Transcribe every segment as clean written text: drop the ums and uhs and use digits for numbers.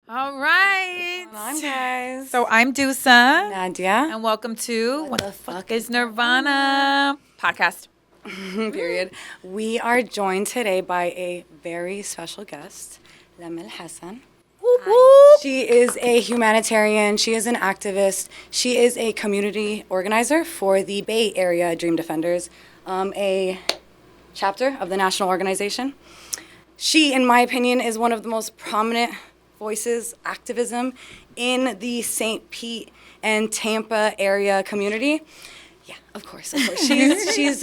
All right. What's going on, guys? So I'm Deusa. Nadia. And welcome to What the Fuck is Nirvana podcast. Period. We are joined today by a very special guest, Lama Alhasan. Whoop, whoop. She is a humanitarian. She is an activist. She is a community organizer for the Bay Area Dream Defenders, a chapter of the national organization. She, in my opinion, is one of the most prominent voices, activism in the St. Pete and Tampa area community. Yeah, of course. She's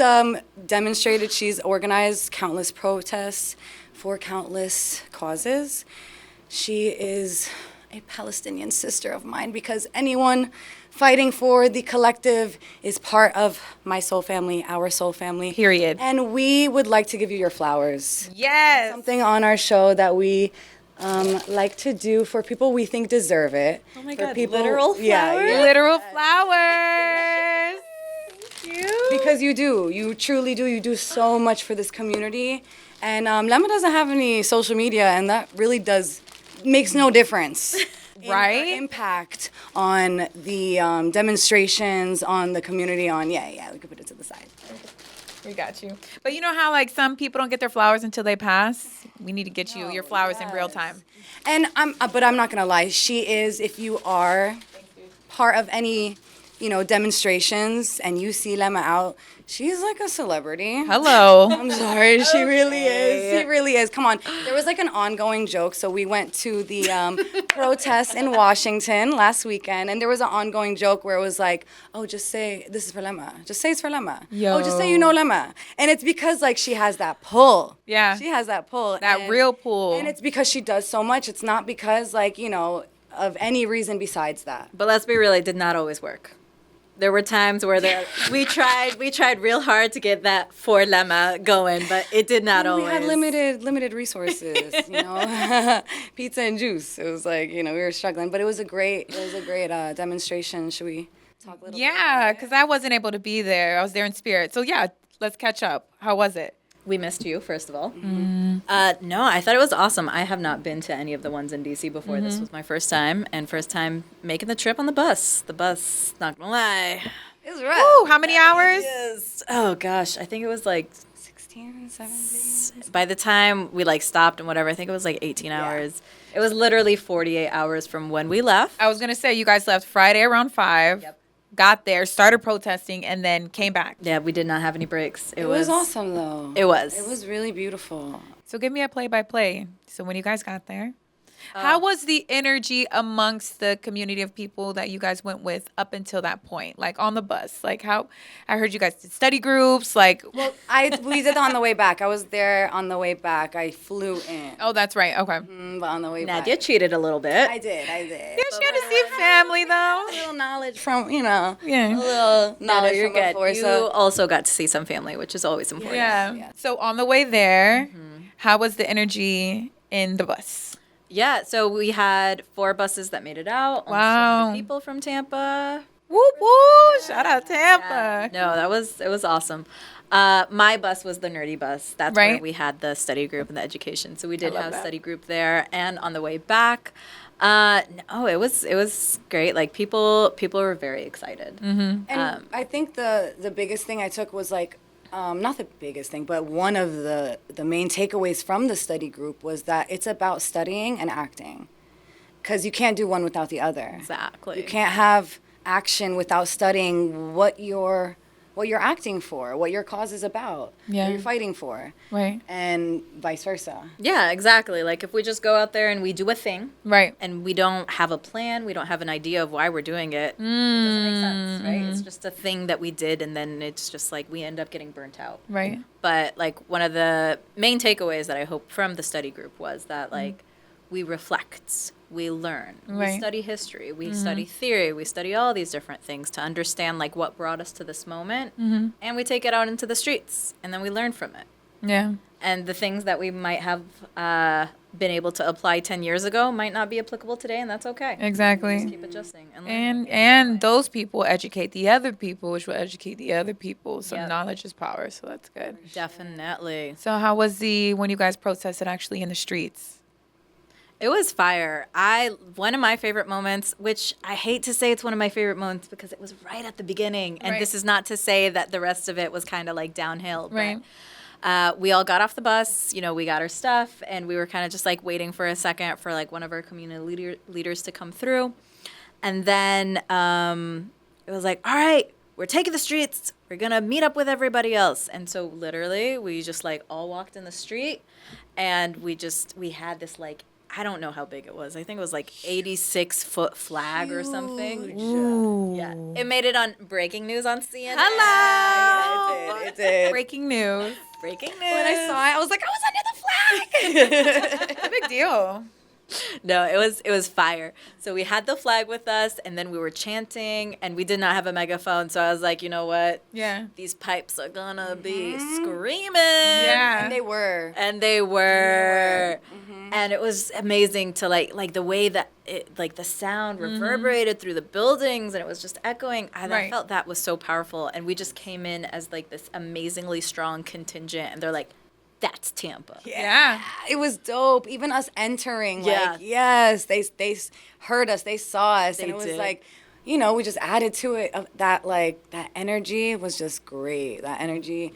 demonstrated, she's organized countless protests for countless causes. She is a Palestinian sister of mine because anyone fighting for the collective is part of my soul family, our soul family. Period. And we would like to give you your flowers. Yes. Something on our show that we like to do for people we think deserve it. Oh my for God, people, literal flowers? Yeah. Literal flowers. Thank you. Because you do. You truly do. You do so much for this community. And Lema doesn't have any social media, and that really makes no difference. Right? In her impact on the demonstrations, on the community, we could put it to the side. We got you. But you know how like some people don't get their flowers until they pass? We need to get you your flowers in real time. And but I'm not gonna lie. She is. If you are part of any, demonstrations, and you see Lema out, she's like a celebrity. Hello. I'm sorry, she really is. She really is. Come on. There was like an ongoing joke. So we went to the protest in Washington last weekend, and there was an ongoing joke where it was like, oh, just say this is for Lema. Just say it's for Lema. Yo. Oh, just say you know Lema. And it's because like she has that pull. Yeah. She has that pull. That real pull. And it's because she does so much. It's not because like, of any reason besides that. But let's be real, it did not always work. There were times where we tried real hard to get that for Lema going, but it did not always. We had limited resources, pizza and juice. It was like, we were struggling, but it was a great demonstration. Should we talk a little bit Yeah, about it? because I wasn't able to be there. I was there in spirit. So yeah, let's catch up. How was it? We missed you, first of all. Mm-hmm. No, I thought it was awesome. I have not been to any of the ones in D.C. before. This was my first time, and first time making the trip on the bus. The bus, not gonna lie. It was rough. Ooh, how many hours? Yes. Oh, gosh. I think it was like 16, 17. by the time we stopped and whatever, I think it was like 18 hours. It was literally 48 hours from when we left. I was going to say, you guys left Friday around 5. Yep. Got there, started protesting, and then came back. Yeah, we did not have any breaks. It was awesome, though. It was. It was really beautiful. So give me a play-by-play. So when you guys got there, how was the energy amongst the community of people that you guys went with up until that point? Like on the bus, like how I heard you guys did study groups, like. Well, we did on the way back. I was there on the way back. I flew in. Oh, that's right. Okay. But on the way back. Nadia cheated a little bit. I did. Yeah, she had to see family though. A little knowledge from, Yeah. a little knowledge you're from good. before. You So also got to see some family, which is always important. Yeah. Yeah. So on the way there, how was the energy in the bus? Yeah, so we had 4 buses that made it out. Almost Wow. 200 people from Tampa. Whoop whoop! Shout out Tampa. No, it was awesome. My bus was the nerdy bus. That's where Right. we had the study group and the education. So we did love have that. study group there, and on the way back, no, it was great. Like people were very excited. And I think the biggest thing I took was like, not the biggest thing, but one of the main takeaways from the study group was that it's about studying and acting. Because you can't do one without the other. Exactly. You can't have action without studying what you're acting for, what your cause is about, Yeah. what you're fighting for. Right. And vice versa. Yeah, exactly. Like if we just go out there and we do a thing, Right. and we don't have a plan, we don't have an idea of why we're doing it, it doesn't make sense, right? It's just a thing that we did, and then it's just like we end up getting burnt out. Right. But like one of the main takeaways that I hope from the study group was that like we reflect, we learn, we Right. study history, we study theory, we study all these different things to understand like what brought us to this moment, and we take it out into the streets, and then we learn from it. Yeah. And the things that we might have been able to apply 10 years ago might not be applicable today, and that's okay. Exactly. Just keep adjusting and learning. And those people educate the other people, which will educate the other people. So Yep. knowledge is power. So that's good. Definitely. So how was when you guys protested actually in the streets? It was fire. One of my favorite moments, which I hate to say it's one of my favorite moments because it was right at the beginning. And this is not to say that the rest of it was kind of like downhill. Right. But we all got off the bus, we got our stuff, and we were kind of just like waiting for a second for like one of our community leaders to come through. And then it was like, all right, we're taking the streets. We're going to meet up with everybody else. And so literally we just like all walked in the street, and we had this like, I don't know how big it was. I think it was like 86-foot flag or something. Ooh. Yeah. It made it on breaking news on CNN. Hello. Yeah, it did. Breaking news. Breaking news. When I saw it, I was like, I was under the flag. It's a big deal. No, it was fire. So we had the flag with us, and then we were chanting, and we did not have a megaphone. So I was like, you know what? Yeah. These pipes are gonna be screaming. Yeah. And they were. And they were. And it was amazing to like the way that it, like the sound reverberated through the buildings, and it was just echoing. I felt that was so powerful. And we just came in as like this amazingly strong contingent, and they're like, that's Tampa. Yeah. It was dope. Even us entering, Yeah. like, yes, they heard us, they saw us, and it was did. like, we just added to it. That energy was just great. That energy.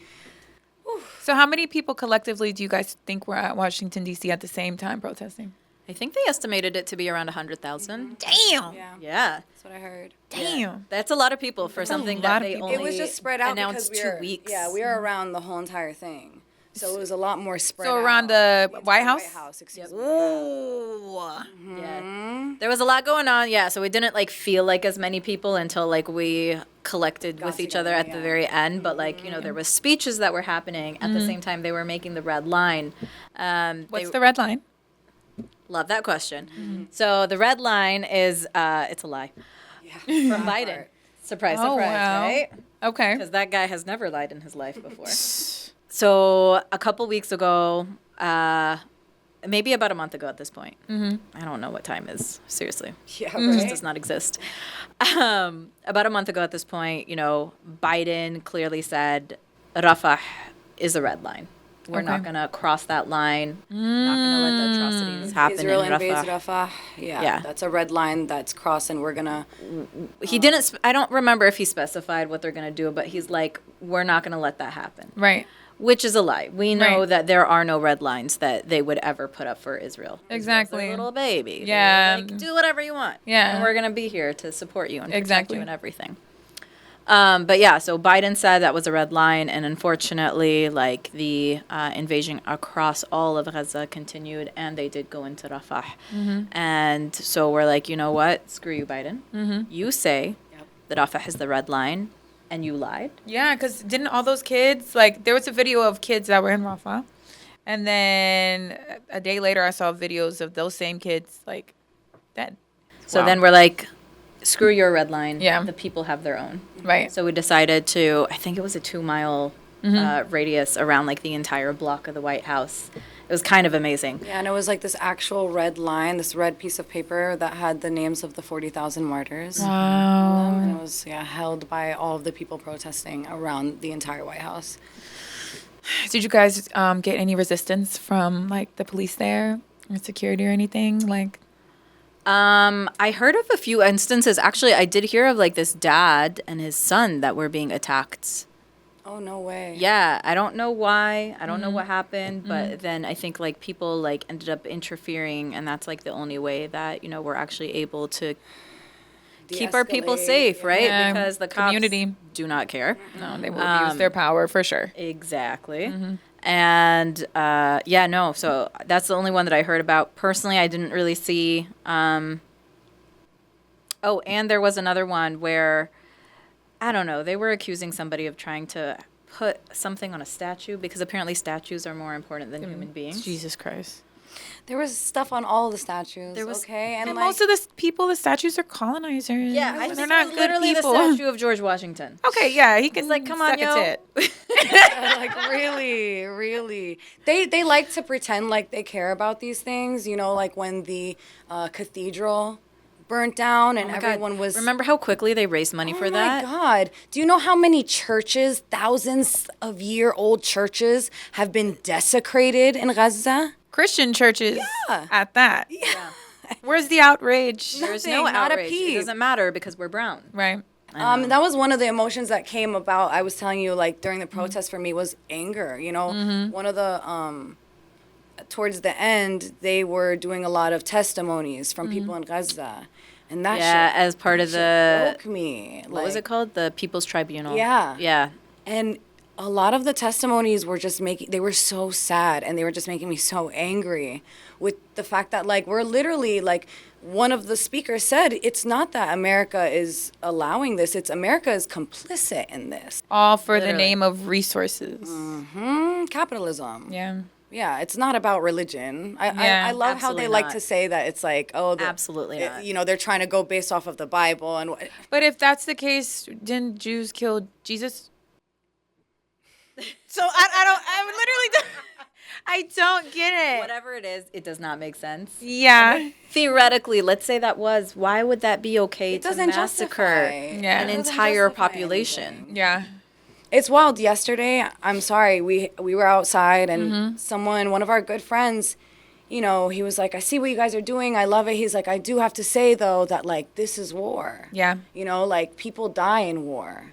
So how many people collectively do you guys think were at Washington, D.C. at the same time protesting? I think they estimated it to be around 100,000. Damn. Yeah. That's what I heard. Damn. That's a lot of people for something lot that of they people. only It was just spread out announced because 2 weeks. Yeah, we were around the whole entire thing. So it was a lot more spread out. So around the White entire House? White House, excuse me. Ooh. Yeah. There was a lot going on, yeah, so we didn't like feel like as many people until like we collected with each other at the very end, but like, there was speeches that were happening at the same time they were making the red line. What's the red line? Love that question. So the red line is it's a lie. Yeah. From Biden. Surprise, Oh, surprise, wow. right? Okay. Because that guy has never lied in his life before. So a couple weeks ago, maybe about a month ago at this point. I don't know what time is, seriously. Yeah, It just right? does not exist. About a month ago at this point, Biden clearly said Rafah is a red line. We're not going to cross that line. Not going to let the atrocities happen Israel in invades Rafah. Rafah. Yeah, Yeah. that's a red line that's crossed, and we're gonna. He didn't, I don't remember if he specified what they're going to do, but he's like, we're not going to let that happen. Right. Which is a lie. We know Right. that there are no red lines that they would ever put up for Israel. Exactly. Israel's their little baby. Yeah. They're like, do whatever you want. Yeah. And we're going to be here to support you and protect Exactly. you and everything. But yeah, so Biden said that was a red line, and unfortunately, like the invasion across all of Gaza continued, and they did go into Rafah. And so we're like, you know what? Screw you, Biden. You say that Rafah is the red line, and you lied. Yeah, because didn't all those kids, like, there was a video of kids that were in Rafah. And then a day later, I saw videos of those same kids, like, dead. So Wow. then we're like, screw your red line. Yeah. The people have their own. Right. So we decided to, I think it was a 2-mile radius around like the entire block of the White House. It was kind of amazing. Yeah, and it was like this actual red line, this red piece of paper that had the names of the 40,000 martyrs. Wow. And it was held by all of the people protesting around the entire White House. Did you guys get any resistance from, like, the police there or security or anything? Like, I heard of a few instances. Actually, I did hear of like this dad and his son that were being attacked. Oh, no way. Yeah, I don't know why. I don't know what happened, but then I think like people like ended up interfering, and that's like the only way that, we're actually able to keep our people De-escalate, safe, right? Yeah, Because the cops community. do not care. no, they will use their power for sure. Exactly. And so that's the only one that I heard about. Personally, I didn't really see. And there was another one where, I don't know, they were accusing somebody of trying to put something on a statue because apparently statues are more important than human beings. Jesus Christ. There was stuff on all the statues. There was- okay, and And like most of the statues are colonizers. Yeah, I they're think not it was good literally people. the statue of George Washington. Okay, yeah, he can like, come on, suck a yo. tit. like really, they like to pretend like they care about these things. Like when the cathedral burnt down and Oh my God. everyone was. Remember how quickly they raised money for that? Oh my God! Do you know how many churches, thousands of year old churches, have been desecrated in Gaza? Christian churches Yeah. at that. Yeah. Where's the outrage? There's Nothing, no not a outrage. It peep. doesn't matter because we're brown. Right. That was one of the emotions that came about. I was telling you, like, during the protest for me was anger. You know, one of the towards the end, they were doing a lot of testimonies from people in Gaza, and that shit, as part of the broke me. what was it called? The People's Tribunal. Yeah. Yeah. And a lot of the testimonies were just they were so sad, and they were just making me so angry with the fact that, like, we're literally, like, one of the speakers said, it's not that America is allowing this, it's America is complicit in this. All for the Literally. name of resources. Capitalism. Yeah. Yeah, it's not about religion. Yeah, I love how absolutely they like not. to say that it's like, oh, Absolutely not. you know, they're trying to go based off of the Bible and what. But if that's the case, didn't Jews kill Jesus? So I don't get it. Whatever it is, it does not make sense. Yeah. Theoretically, let's say that was. Why would that be okay It to doesn't massacre justify. Yeah. an It doesn't entire justify population? anything. Yeah. It's wild. Yesterday, I'm sorry, we were outside and one of our good friends, you know, he was like, I see what you guys are doing. I love it. He's like, I do have to say, though, that, like, this is war. Yeah. You know, like, people die in war.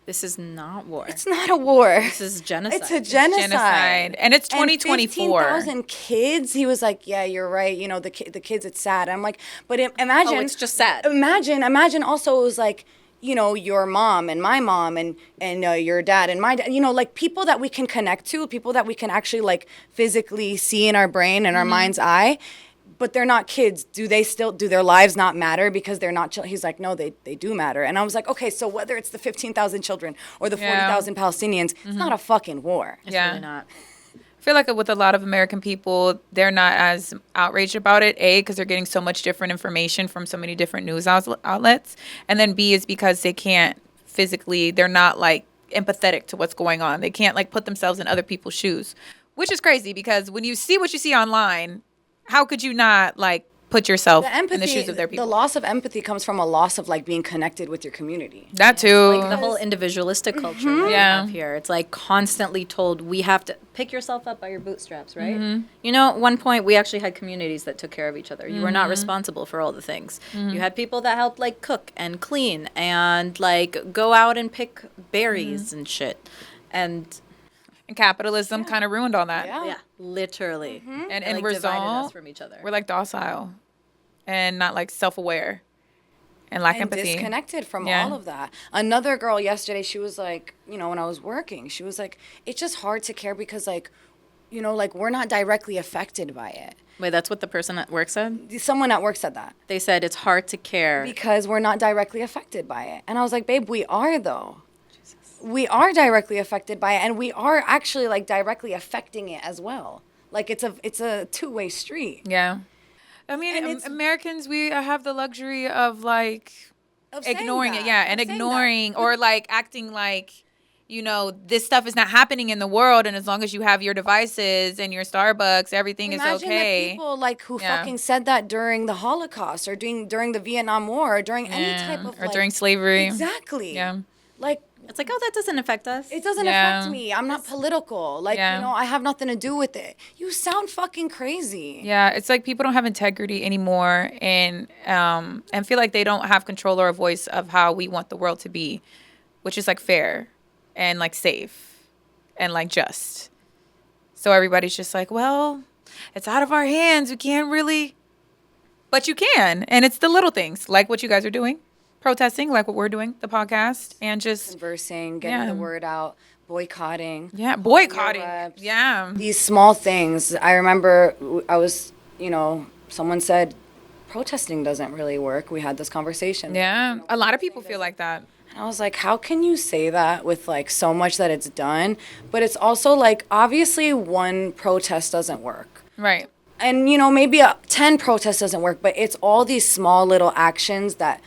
This is not war. It's not a war. This is genocide. It's a genocide. Genocide. And it's 2024. 15,000 kids. He was like, yeah, you're right. You know, the kids, it's sad. I'm like, but imagine. Oh, it's just sad. Imagine also it was like, you know, your mom and my mom and your dad and my dad, you know, like people that we can connect to, people that we can actually like physically see in our brain and our mind's eye, but they're not kids. Do their lives not matter because they're not He's like, no, they do matter. And I was like, okay, so whether it's the 15,000 children or the 40,000 Palestinians, it's not a fucking war. It's Yeah. really not. I feel like with a lot of American people, they're not as outraged about it. A, because they're getting so much different information from so many different news outlets. And then B is because they can't physically, they're not like empathetic to what's going on. They can't like put themselves in other people's shoes, which is crazy because when you see what you see online, how could you not like put yourself in the shoes of their people? The loss of empathy comes from a loss of like being connected with your community. That too. Like the whole individualistic culture that we Yeah. have here. It's like constantly told we have to pick yourself up by your bootstraps, right? You know, at one point we actually had communities that took care of each other. You were not responsible for all the things. You had people that helped like cook and clean and like go out and pick berries and shit. And And capitalism kind of ruined all that. Yeah. yeah, literally. And It, in like, divided us result, from each other. we're like docile and not like self-aware and lack And empathy. disconnected from Yeah. all of that. Another girl yesterday, she was like, you know, when I was working, she was like, it's just hard to care because like, you know, like we're not directly affected by it. Wait, that's what the person at work said? Someone at work said that. They said it's hard to care. Because we're not directly affected by it. And I was like, babe, we are though. We are directly affected by it, and we are actually like directly affecting it as well. Like it's a two-way street. Yeah. I mean, And it's- Americans, we have the luxury of like Of saying ignoring it. that, Yeah. And of saying that. ignoring or like acting like, you know, this stuff is not happening in the world. And as long as you have your devices and your Starbucks, everything Imagine is okay. the people like who Yeah. fucking said that during the Holocaust or during the Vietnam War or during any type of or like, during slavery. Exactly. Yeah. Like It's like, oh, that doesn't affect us. it doesn't Yeah. affect me. I'm not political. Like, Yeah. you know, I have nothing to do with it. You sound fucking crazy. Yeah, it's like people don't have integrity anymore, and feel like they don't have control or a voice of how we want the world to be, which is like fair, and like safe, and like just. So everybody's just like, well, it's out of our hands. We can't really, but you can, and it's the little things like what you guys are doing, protesting, like what we're doing, the podcast, and just Conversing, getting the Yeah. word out, boycotting. boycotting. reps. Yeah. These small things. I remember I was, you know, someone said protesting doesn't really work. We had this conversation. Yeah. A lot of people feel like that. And I was like, how can you say that with like so much that it's done? But it's also like, obviously one protest doesn't work. Right. And, you know, maybe 10 protests doesn't work, but it's all these small little actions that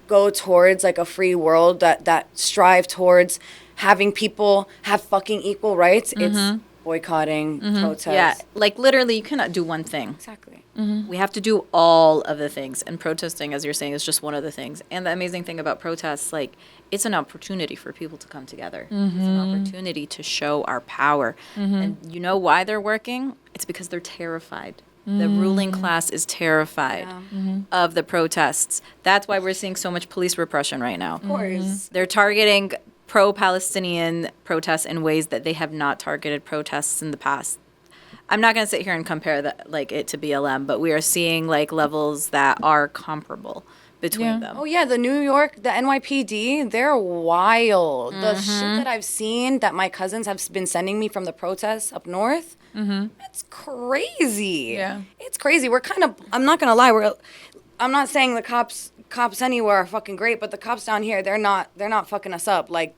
go towards like a free world that strive towards having people have fucking equal rights. It's boycotting, protest. Yeah, like literally, you cannot do one thing. Exactly. We have to do all of the things. And protesting, as you're saying, is just one of the things. And the amazing thing about protests, like, it's an opportunity for people to come together. It's an opportunity to show our power. And you know why they're working? It's because they're terrified. The ruling class is terrified of the protests. That's why we're seeing so much police repression right now. Of course. They're targeting pro-Palestinian protests in ways that they have not targeted protests in the past. I'm not going to sit here and compare that, like, it to BLM, but we are seeing like levels that are comparable between them. Oh yeah, the New York, the NYPD, they're wild. The shit that I've seen that my cousins have been sending me from the protests up north, it's crazy. Yeah. It's crazy. We're kind of, I'm not gonna lie, I'm not saying the cops anywhere are fucking great, but the cops down here, they're not fucking us up like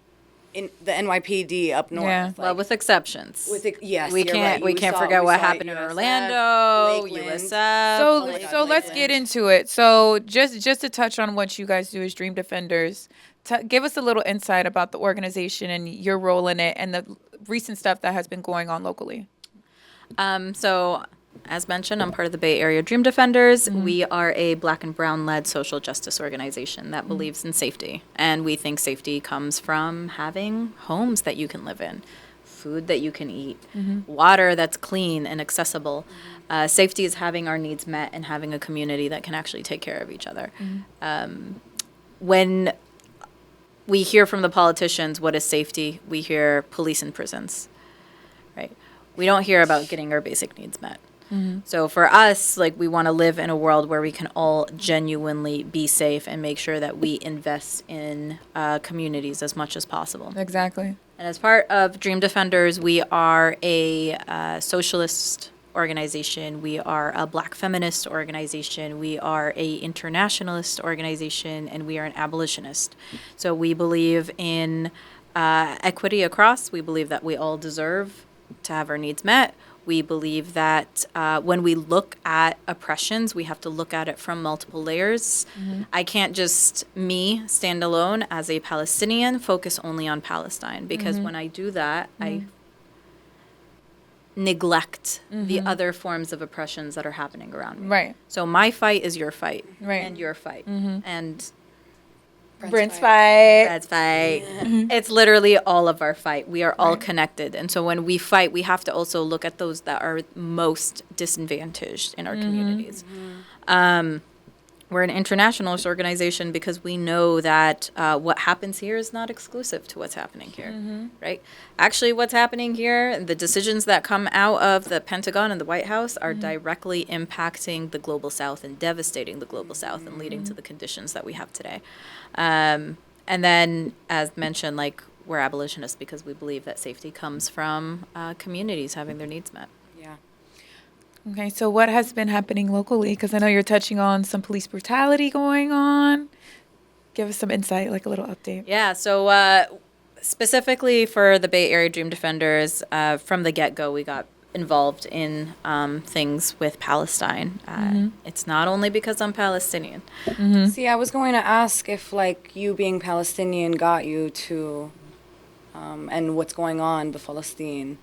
in the NYPD up north. Yeah. Like, Well, with exceptions. yes, we you're can't right. forget We what saw happened in USF, Orlando, Lakeland. USF. So, my God, so let's Lakeland. get into it. So, just to touch on what you guys do as Dream Defenders, give us a little insight about the organization and your role in it, and the recent stuff that has been going on locally. So, as mentioned, I'm part of the Bay Area Dream Defenders. We are a Black and Brown-led social justice organization that believes in safety, and we think safety comes from having homes that you can live in, food that you can eat, water that's clean and accessible. Safety is having our needs met and having a community that can actually take care of each other. When we hear from the politicians, what is safety? We hear police and prisons, right? We don't hear about getting our basic needs met. So for us, like, we want to live in a world where we can all genuinely be safe and make sure that we invest in communities as much as possible. Exactly. And as part of Dream Defenders, we are a socialist organization. We are a Black feminist organization. We are a internationalist organization, and we are an abolitionist. So we believe in equity across. We believe that we all deserve to have our needs met. We believe that when we look at oppressions, we have to look at it from multiple layers. I can't just, me, stand alone as a Palestinian, focus only on Palestine. Because when I do that, I neglect the other forms of oppressions that are happening around me. Right. So my fight is your fight. Right. And your fight. And Brent's fight. Brad's fight. It's literally all of our fight. We are all connected. And so when we fight, we have to also look at those that are most disadvantaged in our communities. We're an internationalist organization because we know that what happens here is not exclusive to what's happening here, right? Actually, what's happening here, the decisions that come out of the Pentagon and the White House are directly impacting the global South and devastating the global South and leading to the conditions that we have today. And then, as mentioned, like, we're abolitionists because we believe that safety comes from communities having their needs met. Yeah. Okay, so what has been happening locally? Because I know you're touching on some police brutality going on. Give us some insight, like a little update. Yeah, so specifically for the Bay Area Dream Defenders, from the get-go, we got involved in things with Palestine. It's not only because I'm Palestinian. See, I was going to ask if, like, you being Palestinian got you to, and what's going on with Palestine,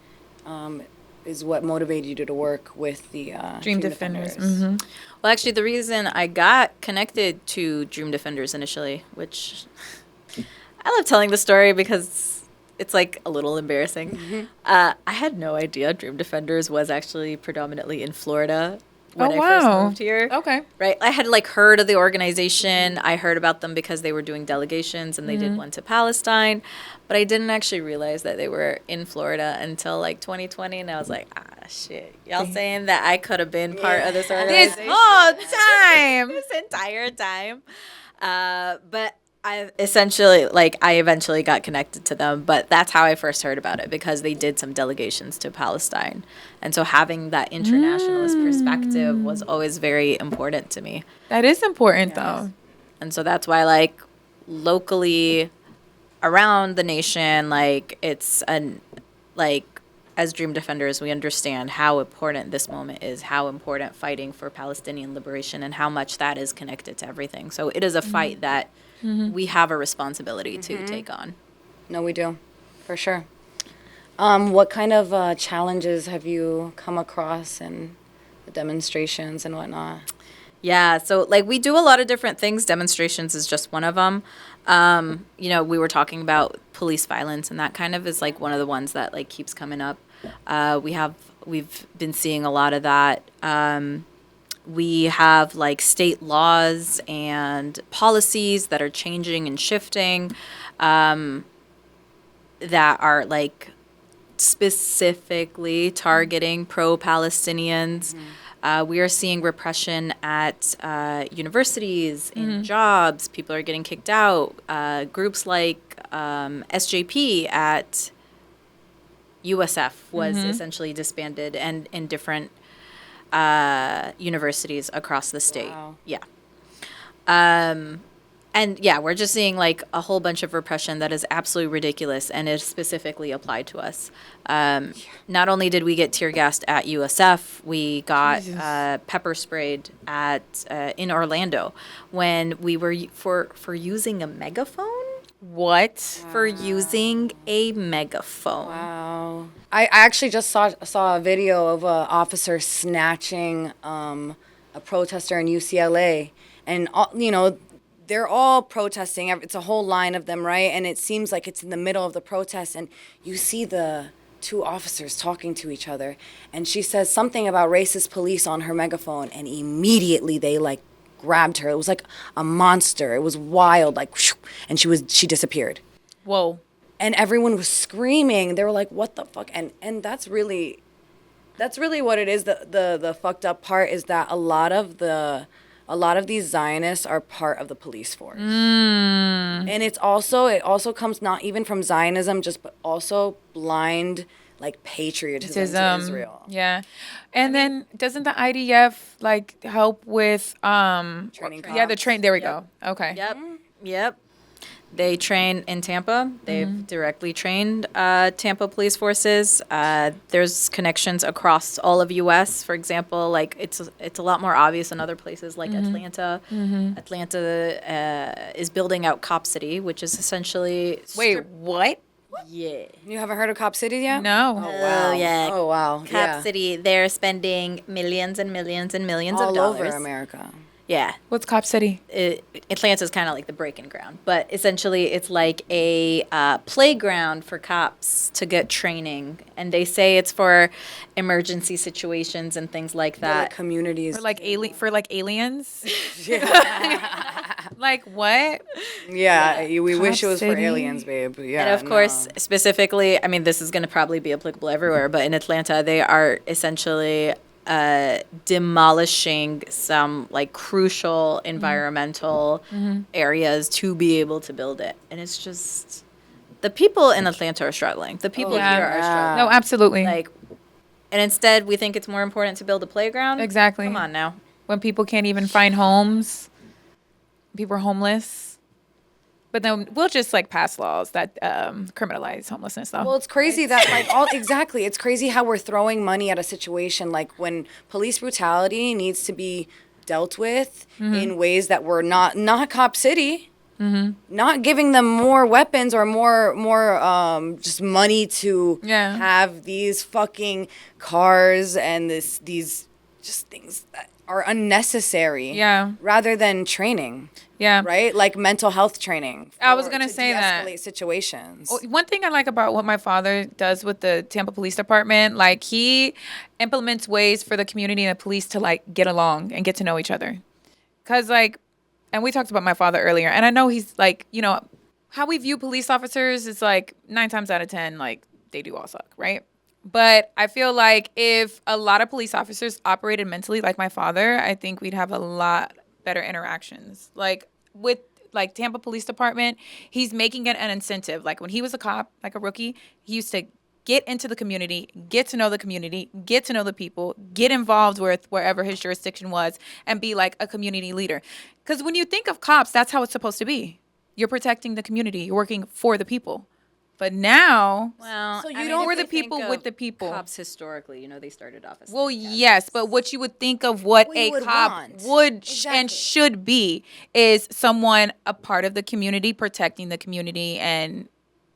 is what motivated you to work with the Dream Defenders. Well, actually, the reason I got connected to Dream Defenders initially, which I love telling the story because it's like a little embarrassing. I had no idea Dream Defenders was actually predominantly in Florida when I first moved here. Okay. Right. I had like heard of the organization. I heard about them because they were doing delegations and they did one to Palestine. But I didn't actually realize that they were in Florida until like 2020. And I was like, shit. Y'all saying that I could have been part of this organization This whole time. this entire time. But I eventually got connected to them, but that's how I first heard about it, because they did some delegations to Palestine. And so having that internationalist perspective was always very important to me. That is important, though. And so that's why, like, locally around the nation, like, it's as Dream Defenders, we understand how important this moment is, how important fighting for Palestinian liberation, and how much that is connected to everything. So it is a fight that we have a responsibility to take on. No, we do, for sure. What kind of challenges have you come across in the demonstrations and whatnot? Yeah, so like we do a lot of different things. Demonstrations is just one of them. We were talking about police violence, and that kind of is like one of the ones that like keeps coming up. We've been seeing a lot of that. We have like state laws and policies that are changing and shifting, that are like specifically targeting pro-Palestinians. We are seeing repression at universities, in jobs. People are getting kicked out. Groups like SJP at USF was essentially disbanded, and in different universities across the state. Wow. Yeah. And yeah, we're just seeing like a whole bunch of repression that is absolutely ridiculous and is specifically applied to us. Not only did we get tear gassed at USF, we got pepper sprayed at in Orlando when we were for using a megaphone. What? For using a megaphone. Wow. I actually just saw a video of an officer snatching a protester in UCLA, and they're all protesting. It's a whole line of them, right? And it seems like it's in the middle of the protest, and you see the two officers talking to each other, and she says something about racist police on her megaphone, and immediately they like grabbed her. It was like a monster. It was wild, like, and she disappeared. Whoa. And everyone was screaming. They were like, "What the fuck?" And that's really what it is. The fucked up part is that a lot of these Zionists are part of the police force. And it also comes not even from Zionism, but also blind like patriotism to Israel. Yeah. And then doesn't the IDF like help with Training cops. there we go. Okay. Yep. They train in Tampa. They've directly trained Tampa police forces. There's connections across all of U.S. For example, like it's a lot more obvious in other places like Atlanta. Atlanta is building out Cop City, which is essentially Wait, what? Yeah. You haven't heard of Cop City yet? No. Oh wow. yeah. Oh wow. Cop City, they're spending millions and millions and millions All of dollars. over America. Yeah. What's Cop City? Atlanta's kind of like the breaking ground, but essentially it's like a playground for cops to get training, and they say it's for emergency situations and things like Like that. communities. For like aliens? Like what? Yeah, we wish it was for City. aliens, babe. Yeah. And of course, specifically, I mean, this is going to probably be applicable everywhere, but in Atlanta, they are essentially demolishing some like crucial environmental areas to be able to build it. And it's just, the people in Atlanta are struggling. The people here are struggling. No, absolutely. Like, and instead we think it's more important to build a playground. Exactly. Come on now. When people can't even find homes, people are homeless. But then we'll just like pass laws that criminalize homelessness, though. Well, it's crazy that exactly. It's crazy how we're throwing money at a situation like when police brutality needs to be dealt with in ways that were not Cop City. Not giving them more weapons or more just money to have these fucking cars and these just things that are unnecessary. Yeah. Rather than training. Yeah. Right? Like mental health training. I was going to say that. De-escalate situations. One thing I like about what my father does with the Tampa Police Department, like he implements ways for the community and the police to like get along and get to know each other. Cause like, and we talked about my father earlier, and I know he's like, how we view police officers is like 9 times out of 10, like they do all suck, right? But I feel like if a lot of police officers operated mentally like my father, I think we'd have a lot better interactions. Like with like Tampa Police Department, he's making it an incentive. Like when he was a cop, like a rookie, he used to get into the community, get to know the community, get to know the people, get involved with wherever his jurisdiction was, and be like a community leader. Because when you think of cops, that's how it's supposed to be. You're protecting the community. You're working for the people. But now, Well, So you I mean, don't- if we're the you think people of with the people. Cops historically, they started off as. well, like that. yes, but what you would think of what What you a would cop want. would Exactly. and should be is someone a part of the community, protecting the community and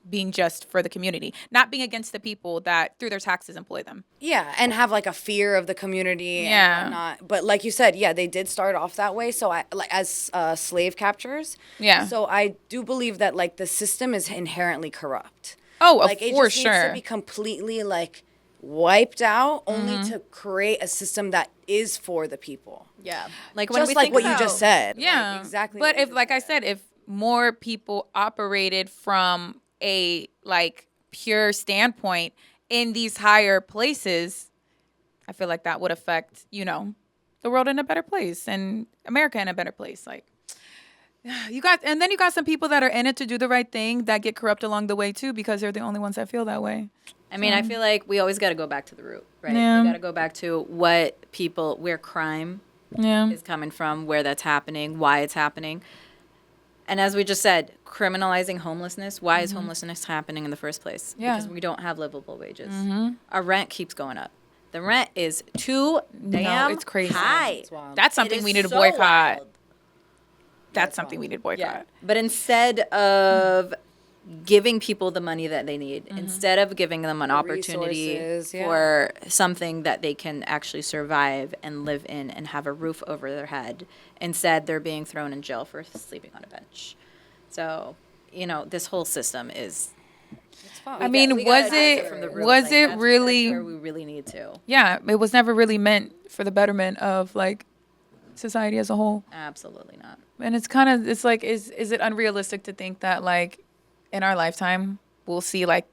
being just for the community, not being against the people that through their taxes employ them. Yeah, and have like a fear of the community Yeah. and whatnot. But like you said, yeah, they did start off that way. So I like as slave captures. Yeah. So I do believe that like the system is inherently corrupt. Oh, Like it for just needs sure. to be completely like wiped out only to create a system that is for the people. Yeah. Like when Just we like think what about, you just said. Yeah, Like, exactly. But what you if, just like I said. said, if more people operated from a like pure standpoint in these higher places, I feel like that would affect, the world in a better place and America in a better place. Like and then you got some people that are in it to do the right thing that get corrupt along the way too, because they're the only ones that feel that way. I mean, I feel like we always got to go back to the root, right? Yeah. We got to go back to where crime Yeah. is coming from, where that's happening, why it's happening. And as we just said, criminalizing homelessness. Why is homelessness happening in the first place? Yeah. Because we don't have livable wages. Our rent keeps going up. The rent is too damn it's crazy. high. It's wild. That's It something is we need to so boycott. wild. That's something we need to boycott. Yeah. But instead of giving people the money that they need, instead of giving them an opportunity resources, yeah. for something that they can actually survive and live in and have a roof over their head, instead they're being thrown in jail for sleeping on a bench. So, this whole system is. I mean, we gotta was address it from the root. was Like, it that's really? where we really need to. Yeah, it was never really meant for the betterment of like society as a whole. Absolutely not. And it's like, is it unrealistic to think that like in our lifetime we'll see like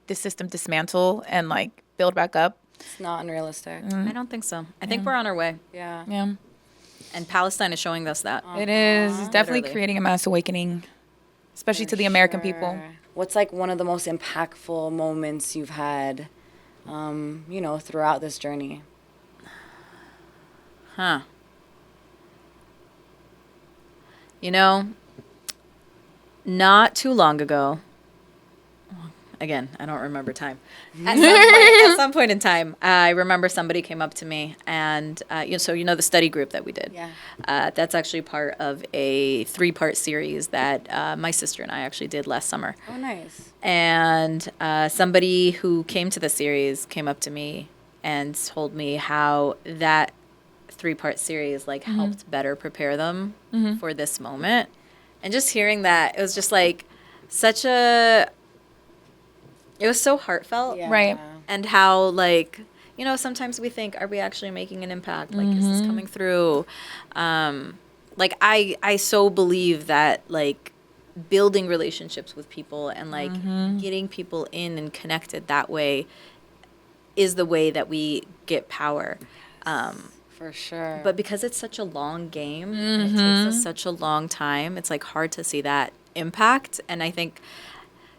the system dismantle and like build back up? It's not unrealistic. I don't think so. I think we're on our way. Yeah. Yeah, And Palestine is showing us that. it is. It's definitely Literally. creating a mass awakening, especially to the American people. Sure. What's like one of the most impactful moments you've had, throughout this journey? Huh. Not too long ago, again, I don't remember time. At some point in time, I remember somebody came up to me and, the study group that we did. Yeah. That's actually part of a 3-part series that my sister and I actually did last summer. Oh, nice. And somebody who came to the series came up to me and told me how that 3-part series helped better prepare them for this moment. And just hearing that, it was just like it was so heartfelt. Yeah. Right. And how sometimes we think, are we actually making an impact? Like, is this coming through? I so believe that building relationships with people and getting people in and connected that way is the way that we get power. For sure. But because it's such a long game and it takes us such a long time, it's hard to see that impact. And I think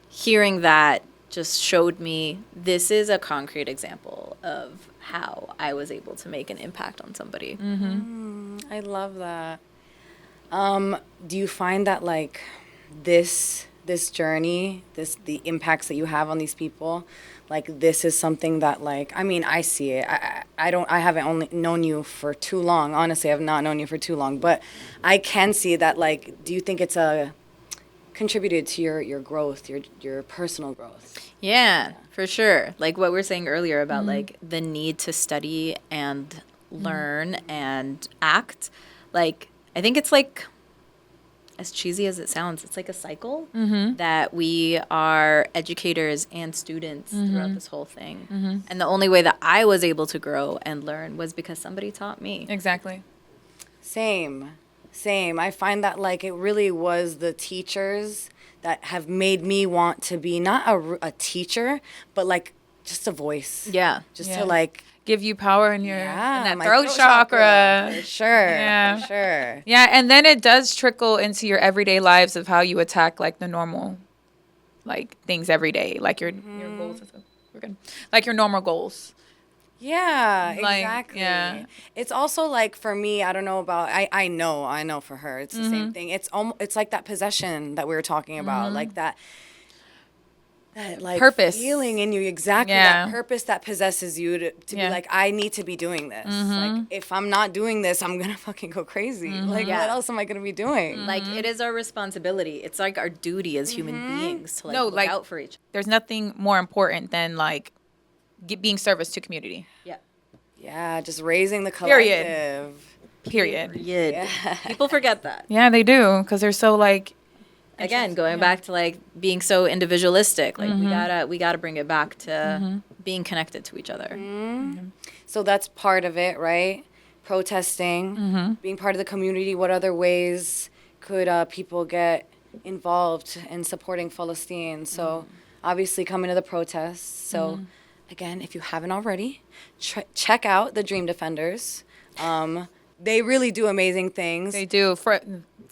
hearing that just showed me this is a concrete example of how I was able to make an impact on somebody. I love that. Do you find that this journey, the impacts that you have on these people, this is something that I see it. I haven't only known you for too long. Honestly, I've not known you for too long, but I can see that do you think it's contributed to your growth, your personal growth? Yeah, for sure. Like what we were saying earlier about the need to study and learn and act. I think it's as cheesy as it sounds, it's like a cycle that we are educators and students throughout this whole thing. And the only way that I was able to grow and learn was because somebody taught me. Exactly. Same. I find that it really was the teachers that have made me want to be not a teacher, but just a voice. Yeah. Just Yeah. to Give you power in your in yeah, that my throat chakra. For sure. Yeah. For sure. Yeah, and then it does trickle into your everyday lives of how you attack the normal things every day, your goals. We're good. Your normal goals. Yeah, exactly. Yeah. It's also for me, I don't know about I know for her it's the same thing. It's like that possession that we were talking about, that Purpose. feeling in you, exactly. Yeah. That purpose that possesses you to Yeah. be I need to be doing this. If I'm not doing this, I'm gonna fucking go crazy. What else am I gonna be doing? It is our responsibility. It's our duty as human beings to look out for each. There's nothing more important than being service to community. Yeah. Yeah, just raising the Period. collective. Period. Yeah. People forget that. Yeah, they do, because they're so again, going back to like being so individualistic, like we gotta bring it back to being connected to each other. So that's part of it, right? Protesting, being part of the community. What other ways could people get involved in supporting Palestine? So obviously coming to the protests. So again, if you haven't already, check out the Dream Defenders. They really do amazing things. They do for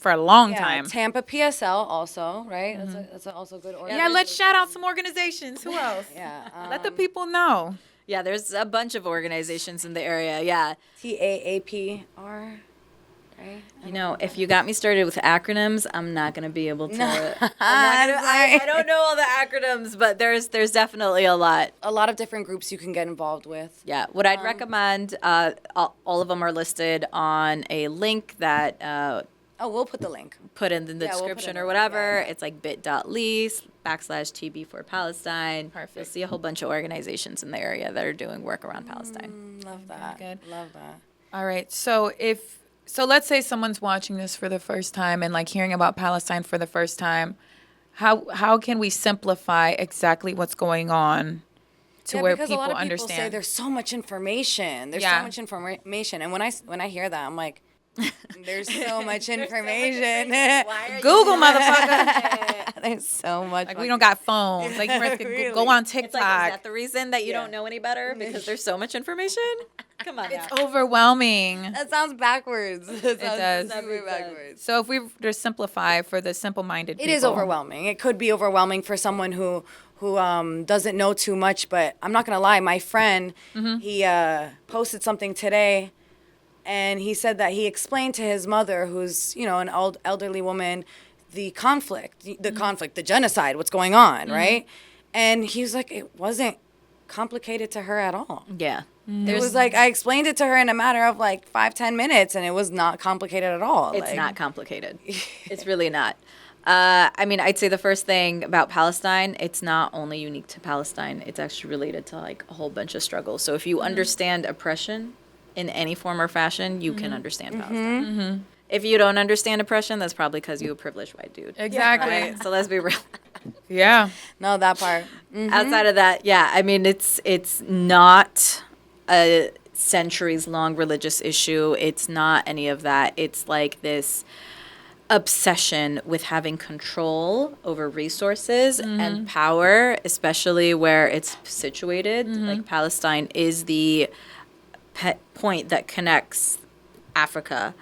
a long time. Tampa PSL also, right? That's also good organization. Yeah, let's shout out some organizations. Who else? Yeah. Let the people know. Yeah, there's a bunch of organizations in the area. Yeah. TAAPR, right? You know, if you got me started with acronyms, I'm not going to be able to. I don't know all the acronyms, but there's definitely a lot. A lot of different groups you can get involved with. Yeah. What I'd recommend, all of them are listed on a link that We'll put the link. put in the we'll put description it or in. whatever. It's like bit.ly/TB for Palestine. Perfect. You'll see a whole bunch of organizations in the area that are doing work around Palestine. Love that. Good. Love that. All right. So let's say someone's watching this for the first time and like hearing about Palestine for the first time, how can we simplify exactly what's going on to where because people a lot of understand? People say there's so much information. There's so much information, and when I hear that, I'm like, there's so much information. Google, motherfucker. There's so much. Like we don't got phones. Like Really? go on It's like, is TikTok. that the reason that you don't know any better? Because there's so much information? Come on now. It's overwhelming. That sounds backwards. It does. Super backwards. So if we were to simplip for the simple-minded people. It is overwhelming. It could be overwhelming for someone who doesn't know too much. But I'm not gonna lie. My friend, he posted something today. And he said that he explained to his mother, who's, an elderly woman, the genocide, what's going on, right? And he was like, it wasn't complicated to her at all. Yeah. It was like, I explained it to her in a matter of like 5-10 minutes, and it was not complicated at all. It's not complicated. It's really not. I'd say the first thing about Palestine, it's not only unique to Palestine. It's actually related to like a whole bunch of struggles. So if you understand oppression in any form or fashion, you can understand Palestine. If you don't understand oppression, that's probably because you're a privileged white dude. Exactly. Right? So let's be real. Yeah. No, that part. Outside of that, it's not a centuries-long religious issue. It's not any of that. It's like this obsession with having control over resources and power, especially where it's situated. Like Palestine is the point that connects Africa,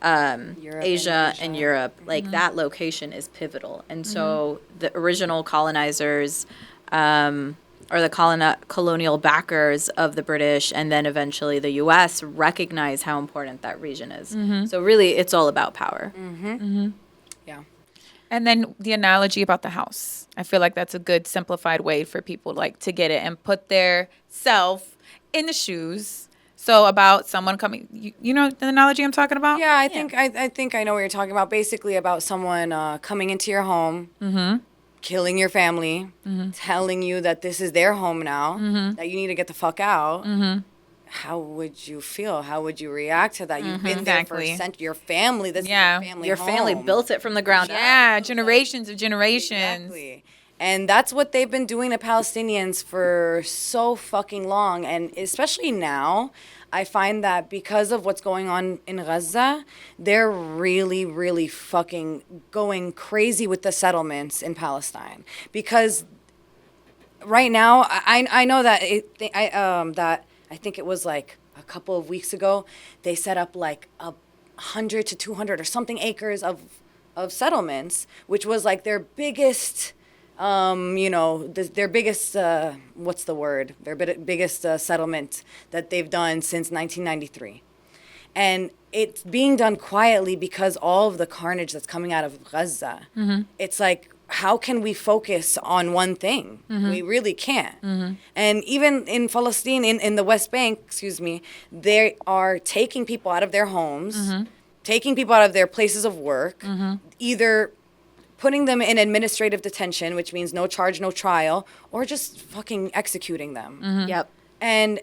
Asia, and Europe. Like that location is pivotal. And so the original colonizers or the colonial backers of the British and then eventually the U.S. recognize how important that region is. So really, it's all about power. Yeah. And then the analogy about the house. I feel like that's a good simplified way for people like to get it and put their self in the shoes. So about someone coming, you know the analogy I'm talking about? Yeah, I think I know what you're talking about. Basically about someone coming into your home, killing your family, telling you that this is their home now, that you need to get the fuck out. How would you feel? How would you react to that? You've been there for your family. This is your family Your home. family built it from the ground up. Yeah, generations of generations. Exactly. And that's what they've been doing to Palestinians for so fucking long. And especially now, I find that because of what's going on in Gaza, they're really, really fucking going crazy with the settlements in Palestine. Because right now, I know that I think it was like a couple of weeks ago, they set up like 100 to 200 or something acres of settlements, which was like their biggest... their biggest, what's the word? Their biggest settlement that they've done since 1993. And it's being done quietly because all of the carnage that's coming out of Gaza. It's like, how can we focus on one thing? We really can't. And even in Palestine, in the West Bank, they are taking people out of their homes, taking people out of their places of work, either putting them in administrative detention, which means no charge, no trial, or just fucking executing them. And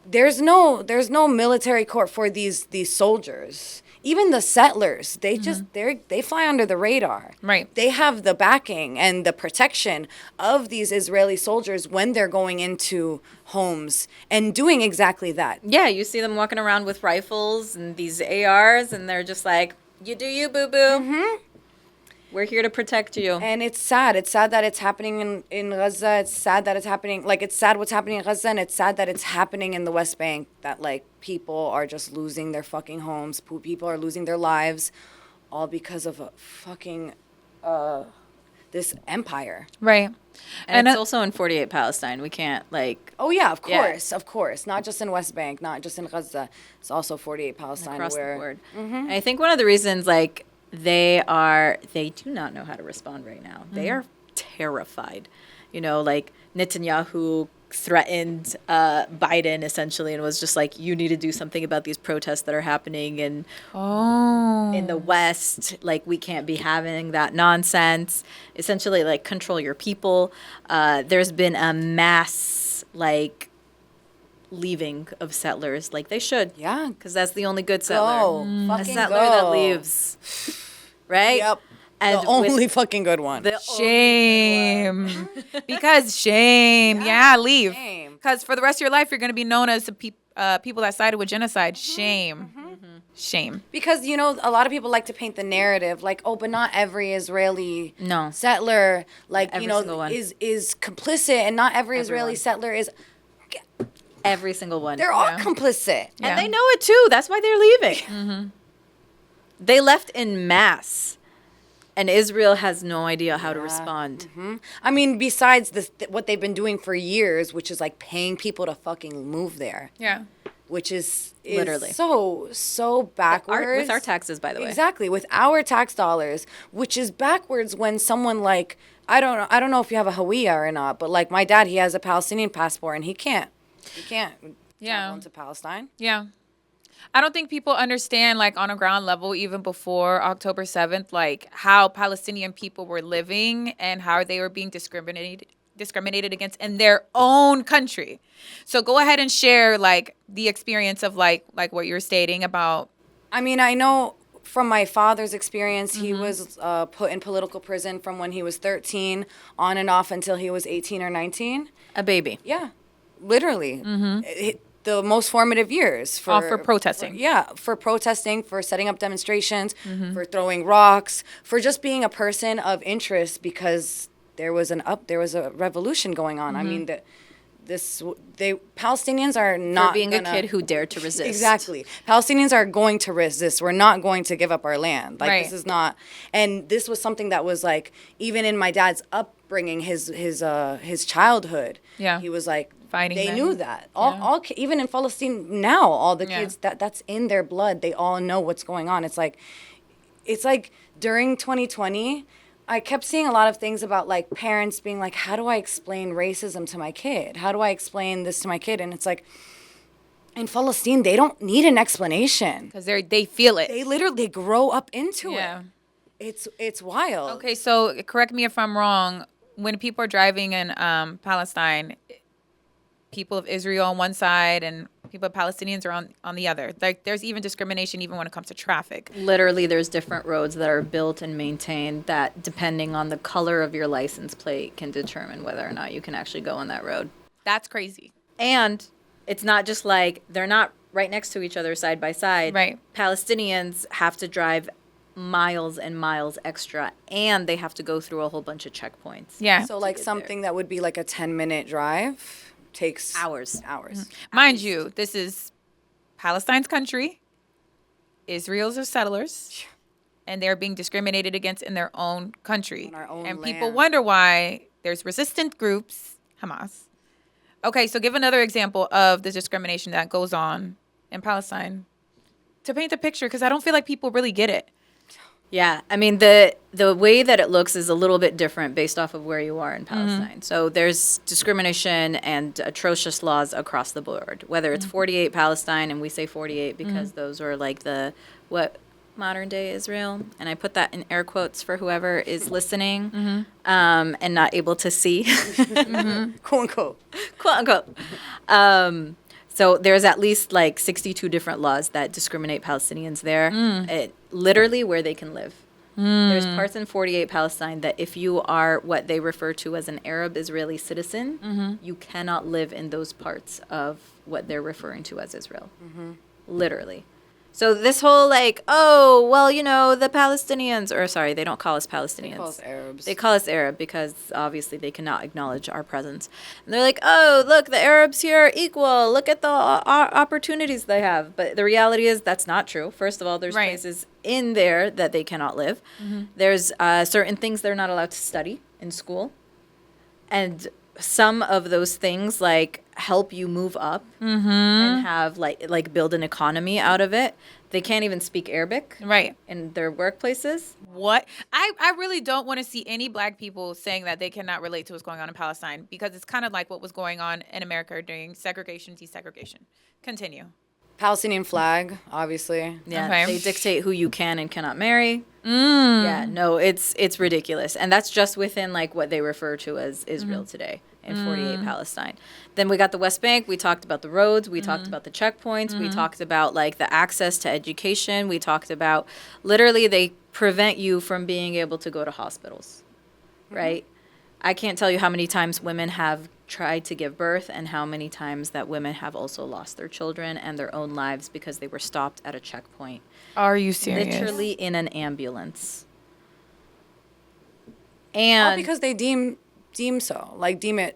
there's no military court for these soldiers. even the settlers, they just they fly under the radar. Right. They have the backing and the protection of these Israeli soldiers when they're going into homes and doing exactly that. Yeah, you see them walking around with rifles and these ARs, and they're just like, "You do you, boo boo. We're here to protect you." And it's sad. It's sad that it's happening in Gaza. It's sad that it's happening. Like, it's sad what's happening in Gaza, and it's sad that it's happening in the West Bank. That, like, people are just losing their fucking homes. People are losing their lives, all because of a fucking this empire. Right. And it's also in 48 Palestine. We can't, like... Oh, yeah, of course, of course. Not just in West Bank, not just in Gaza. It's also 48 Palestine. Across the board. And I think one of the reasons, like, they do not know how to respond right now. They are terrified. You know, like, Netanyahu threatened Biden, essentially, and was just like, you need to do something about these protests that are happening in the West. Like, we can't be having that nonsense. Essentially, like, control your people. There's been a mass, like, leaving of settlers. Like, they should. Yeah. Because that's the only good settler. Go. A Fucking settler go. that leaves. Right? Yep. And the only fucking good one. Shame. Because shame. Yeah, leave. Shame. Because for the rest of your life, you're going to be known as the people that sided with genocide. Shame. Shame. Because, you know, a lot of people like to paint the narrative like, oh, but not every Israeli settler, like, Every you know, single one. is complicit, and not every Israeli settler is. Every single one. They're all complicit. Yeah. And they know it too. That's why they're leaving. They left in mass. And Israel has no idea how to respond. I mean, besides this, what they've been doing for years, which is like paying people to fucking move there. Yeah. Which is Literally. so backwards. With our taxes, by the way. Exactly, with our tax dollars, which is backwards when someone like, I don't know if you have a Hawiyah or not, but like my dad, he has a Palestinian passport and he can't travel into Palestine. Yeah. I don't think people understand, like, on a ground level, even before October 7th, like, how Palestinian people were living and how they were being discriminated against in their own country. So go ahead and share, like, the experience of, like what you're stating about. I mean, I know from my father's experience, he was put in political prison from when he was 13 on and off until he was 18 or 19. A baby. Yeah, literally. The most formative years For protesting. For protesting, for setting up demonstrations, for throwing rocks, for just being a person of interest because there was a revolution going on. I mean, Palestinians are not For being a kid who dared to resist. Exactly. Palestinians are going to resist. We're not going to give up our land. Like, Right. this is not, and this was something that was like, even in my dad's upbringing, his childhood. Yeah. He was like, Fighting they them. knew that. Even in Palestine now, all the Yeah. kids, that's in their blood. They all know what's going on. It's like during 2020, I kept seeing a lot of things about like parents being like, how do I explain racism to my kid? How do I explain this to my kid? And it's like, in Palestine, they don't need an explanation. Because they feel it. They literally grow up into Yeah. it. It's wild. Okay, so correct me if I'm wrong. When people are driving in Palestine, people of Israel on one side and people of Palestinians are on the other. Like, there's even discrimination even when it comes to traffic. Literally, there's different roads that are built and maintained that, depending on the color of your license plate, can determine whether or not you can actually go on that road. That's crazy. And it's not just like they're not right next to each other side by side. Right. Palestinians have to drive miles and miles extra, and they have to go through a whole bunch of checkpoints. Yeah. So like something that would be like a 10-minute drive takes Hours. Mind you, this is Palestine's country. Israel's are settlers. And they're being discriminated against in their own country. On our own and people land. wonder why there's resistant groups, Hamas. Okay, so give another example of the discrimination that goes on in Palestine to paint the picture, because I don't feel like people really get it. Yeah, I mean, the way that it looks is a little bit different based off of where you are in Palestine. So there's discrimination and atrocious laws across the board, whether it's 48 Palestine, and we say 48 because those are like modern day Israel, and I put that in air quotes for whoever is listening and not able to see. Quote unquote. Quote unquote. So there's at least like 62 different laws that discriminate Palestinians there, literally where they can live. There's parts in 48 Palestine that if you are what they refer to as an Arab Israeli citizen, you cannot live in those parts of what they're referring to as Israel. Literally. So this whole like, oh, well, you know, the Palestinians, or sorry, they don't call us Palestinians. They call us Arabs. They call us Arab because obviously they cannot acknowledge our presence. And they're like, oh, look, the Arabs here are equal. Look at the opportunities they have. But the reality is that's not true. First of all, there's places in there that they cannot live. There's certain things they're not allowed to study in school. And some of those things like help you move up and have like build an economy out of it. They can't even speak Arabic in their workplaces. What? I really don't want to see any black people saying that they cannot relate to what's going on in Palestine, because it's kind of like what was going on in America during segregation, desegregation. Continue. Palestinian flag, obviously. Yeah, Okay. they dictate who you can and cannot marry. Yeah, no, it's ridiculous. And that's just within like what they refer to as Israel today in 48 Palestine. Then we got the West Bank. We talked about the roads. We talked about the checkpoints. We talked about like the access to education. We talked about literally they prevent you from being able to go to hospitals, right? I can't tell you how many times women have tried to give birth and how many times that women have also lost their children and their own lives because they were stopped at a checkpoint. Are you serious? Literally in an ambulance. All And because they deem it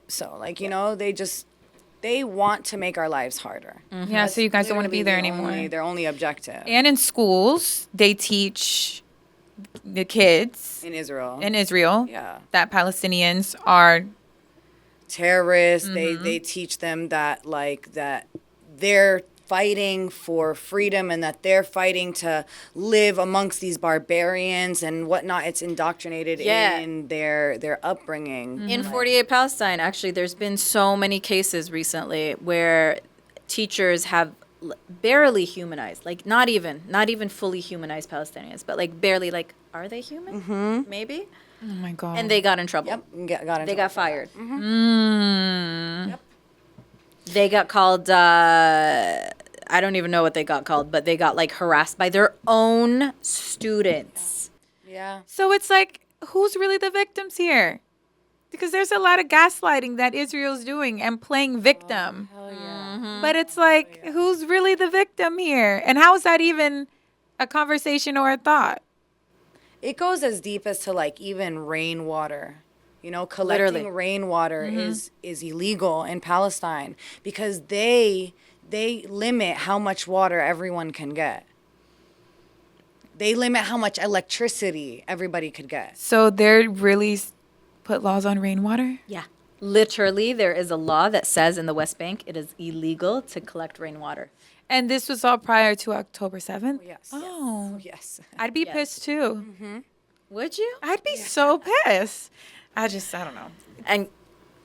so. Like, you know, they want to make our lives harder. Yeah, so you guys don't want to be there Literally anymore. their only objective. And in schools, they teach the kids In Israel. in Israel Yeah. that Palestinians are Terrorists, they teach them that that they're fighting for freedom and that they're fighting to live amongst these barbarians and whatnot. It's indoctrinated in their upbringing. in 48 Palestine, actually, there's been so many cases recently where teachers have barely humanized, like not even fully humanized Palestinians, but like barely, like, are they human? Maybe. oh my god. And they got in trouble. Yep, got in They trouble got for that. fired. Yep. They got called, I don't even know what they got called, but they got like harassed by their own students. Yeah. So it's like, who's really the victims here? Because there's a lot of gaslighting that Israel's doing and playing victim. Hell yeah. But it's like, who's really the victim here? And how is that even a conversation or a thought? It goes as deep as to like even rainwater. You know, collecting Literally. rainwater is illegal in Palestine because they limit how much water everyone can get. They limit how much electricity everybody could get. So they're really put laws on rainwater? Yeah. Literally, there is a law that says in the West Bank it is illegal to collect rainwater. And this was all prior to October 7th? Yes. Oh. Yes. I'd be pissed too. Would you? I'd be so pissed. I don't know. And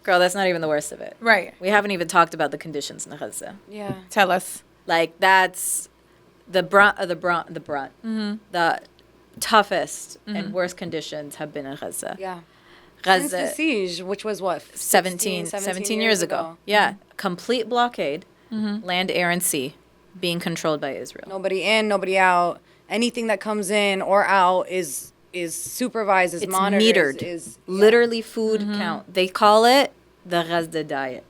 girl, that's not even the worst of it. Right. We haven't even talked about the conditions in Gaza. Yeah. Tell us. Like that's the brunt of the brunt. The toughest and worst conditions have been in Gaza. Yeah. Since the Gaza, siege, which was what? 17 years ago. Yeah. Complete blockade, Mm-hmm. land, air, and sea being controlled by Israel. Nobody in, nobody out. Anything that comes in or out is supervised, is It's monitored. metered. Literally food count. They call it the Gaza diet.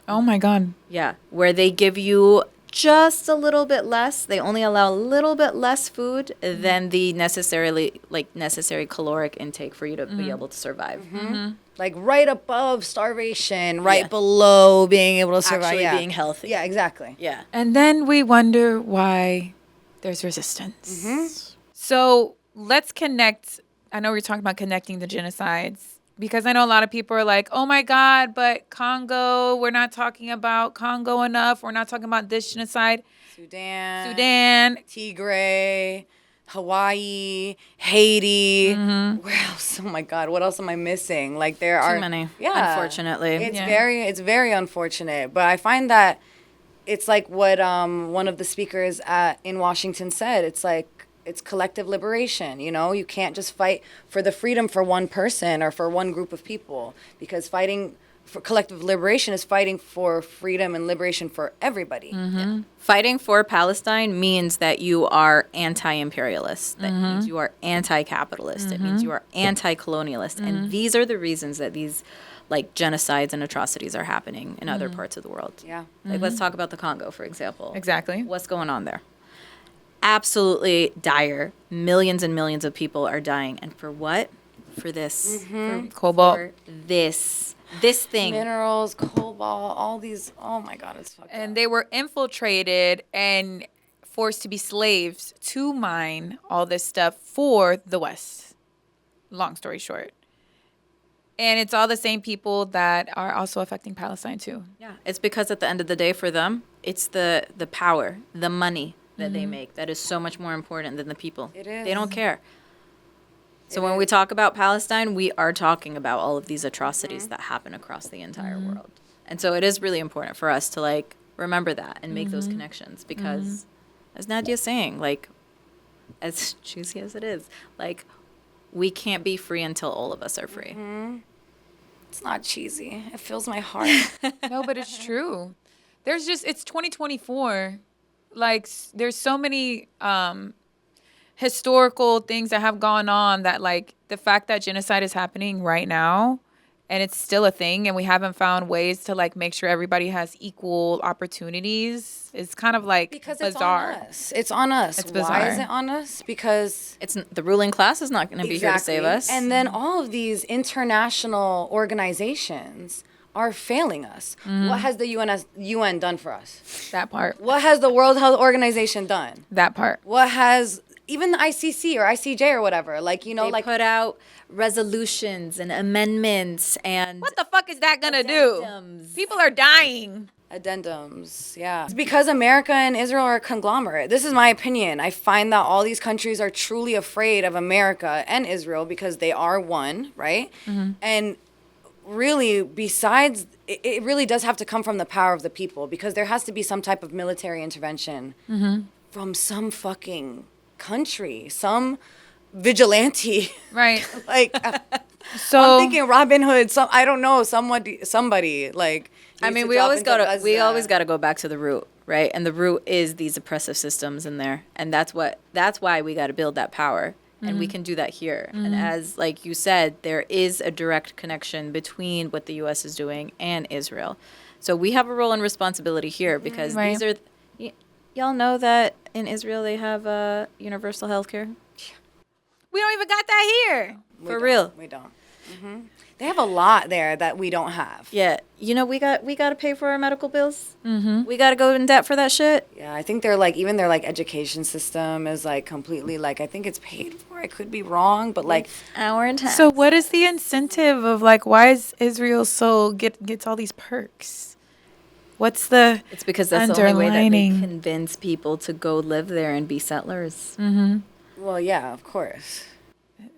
Oh my God. Yeah, where they give you just a little bit less. They only allow a little bit less food than the necessary caloric intake for you to be able to survive. Like right above starvation, right below being able to survive. Actually yeah. being healthy. Yeah, exactly. Yeah. And then we wonder why there's resistance. So let's connect. I know we're talking about connecting the genocides, because I know a lot of people are like, oh my God, but Congo, we're not talking about Congo enough. We're not talking about this genocide. Sudan. Tigray. Hawaii, Haiti. Where else? Oh my God, what else am I missing? Like there are Too many. Yeah, Unfortunately. it's very unfortunate. But I find that it's like what one of the speakers in Washington said. It's like it's collective liberation. You know, you can't just fight for the freedom for one person or for one group of people, because fighting for collective liberation is fighting for freedom and liberation for everybody. Yeah. Fighting for Palestine means that you are anti-imperialist. That means you are anti-capitalist. It means you are anti-colonialist. And these are the reasons that these like genocides and atrocities are happening in other parts of the world. Yeah. Like let's talk about the Congo, for example. Exactly. What's going on there? Absolutely dire. Millions and millions of people are dying. And for what? For this. Cobalt. For this thing. Minerals, cobalt, all these. Oh my God, it's fucked And up. they were infiltrated and forced to be slaves to mine all this stuff for the West. Long story short. And it's all the same people that are also affecting Palestine too. Yeah, it's because at the end of the day for them, it's the power, the money that they make that is so much more important than the people. It is. They don't care. So when we talk about Palestine, we are talking about all of these atrocities that happen across the entire world. And so it is really important for us to like remember that and make those connections because as Nadia's saying, like as juicy as it is, like we can't be free until all of us are free. It's not cheesy. It fills my heart. No, but it's true. It's 2024. Like, there's so many historical things that have gone on that, like, the fact that genocide is happening right now and it's still a thing and we haven't found ways to, like, make sure everybody has equal opportunities is kind of, like, Because bizarre. it's on us. It's on us. It's Why bizarre. is it on us? Because It's the ruling class is not going to be here to save us. And then all of these international organizations are failing us. What has the UN done for us? That part. What has the World Health Organization done? That part. What has even the ICC or ICJ or whatever? Like, you know, They like put out resolutions and amendments and What the fuck is that gonna do? Addendums. People are dying. addendums. Yeah. It's because America and Israel are a conglomerate. This is my opinion. I find that all these countries are truly afraid of America and Israel because they are one, right? And really, besides, it really does have to come from the power of the people because there has to be some type of military intervention from some fucking country, some vigilante. Right. Like, So I'm thinking Robin Hood. I don't know, somebody like. I needs mean, to we drop always into gotta Gaza. go back to the root, right? And the root is these oppressive systems in there, and that's why we got to build that power, and we can do that here. And as like you said, there is a direct connection between what the U.S. is doing and Israel, so we have a role and responsibility here because Right. these are. Y'all know that in Israel they have universal health care? we don't even got that here. For real. We don't. They have a lot there that we don't have. Yeah, you know we got to pay for our medical bills. We got to go in debt for that shit. Yeah, I think their education system is like completely like I think it's paid for. I could be wrong, but like Hour and tax. So what is the incentive of like why is Israel so gets all these perks? What's the It's because that's the only way that they underlining? convince people to go live there and be settlers. well, yeah, of course.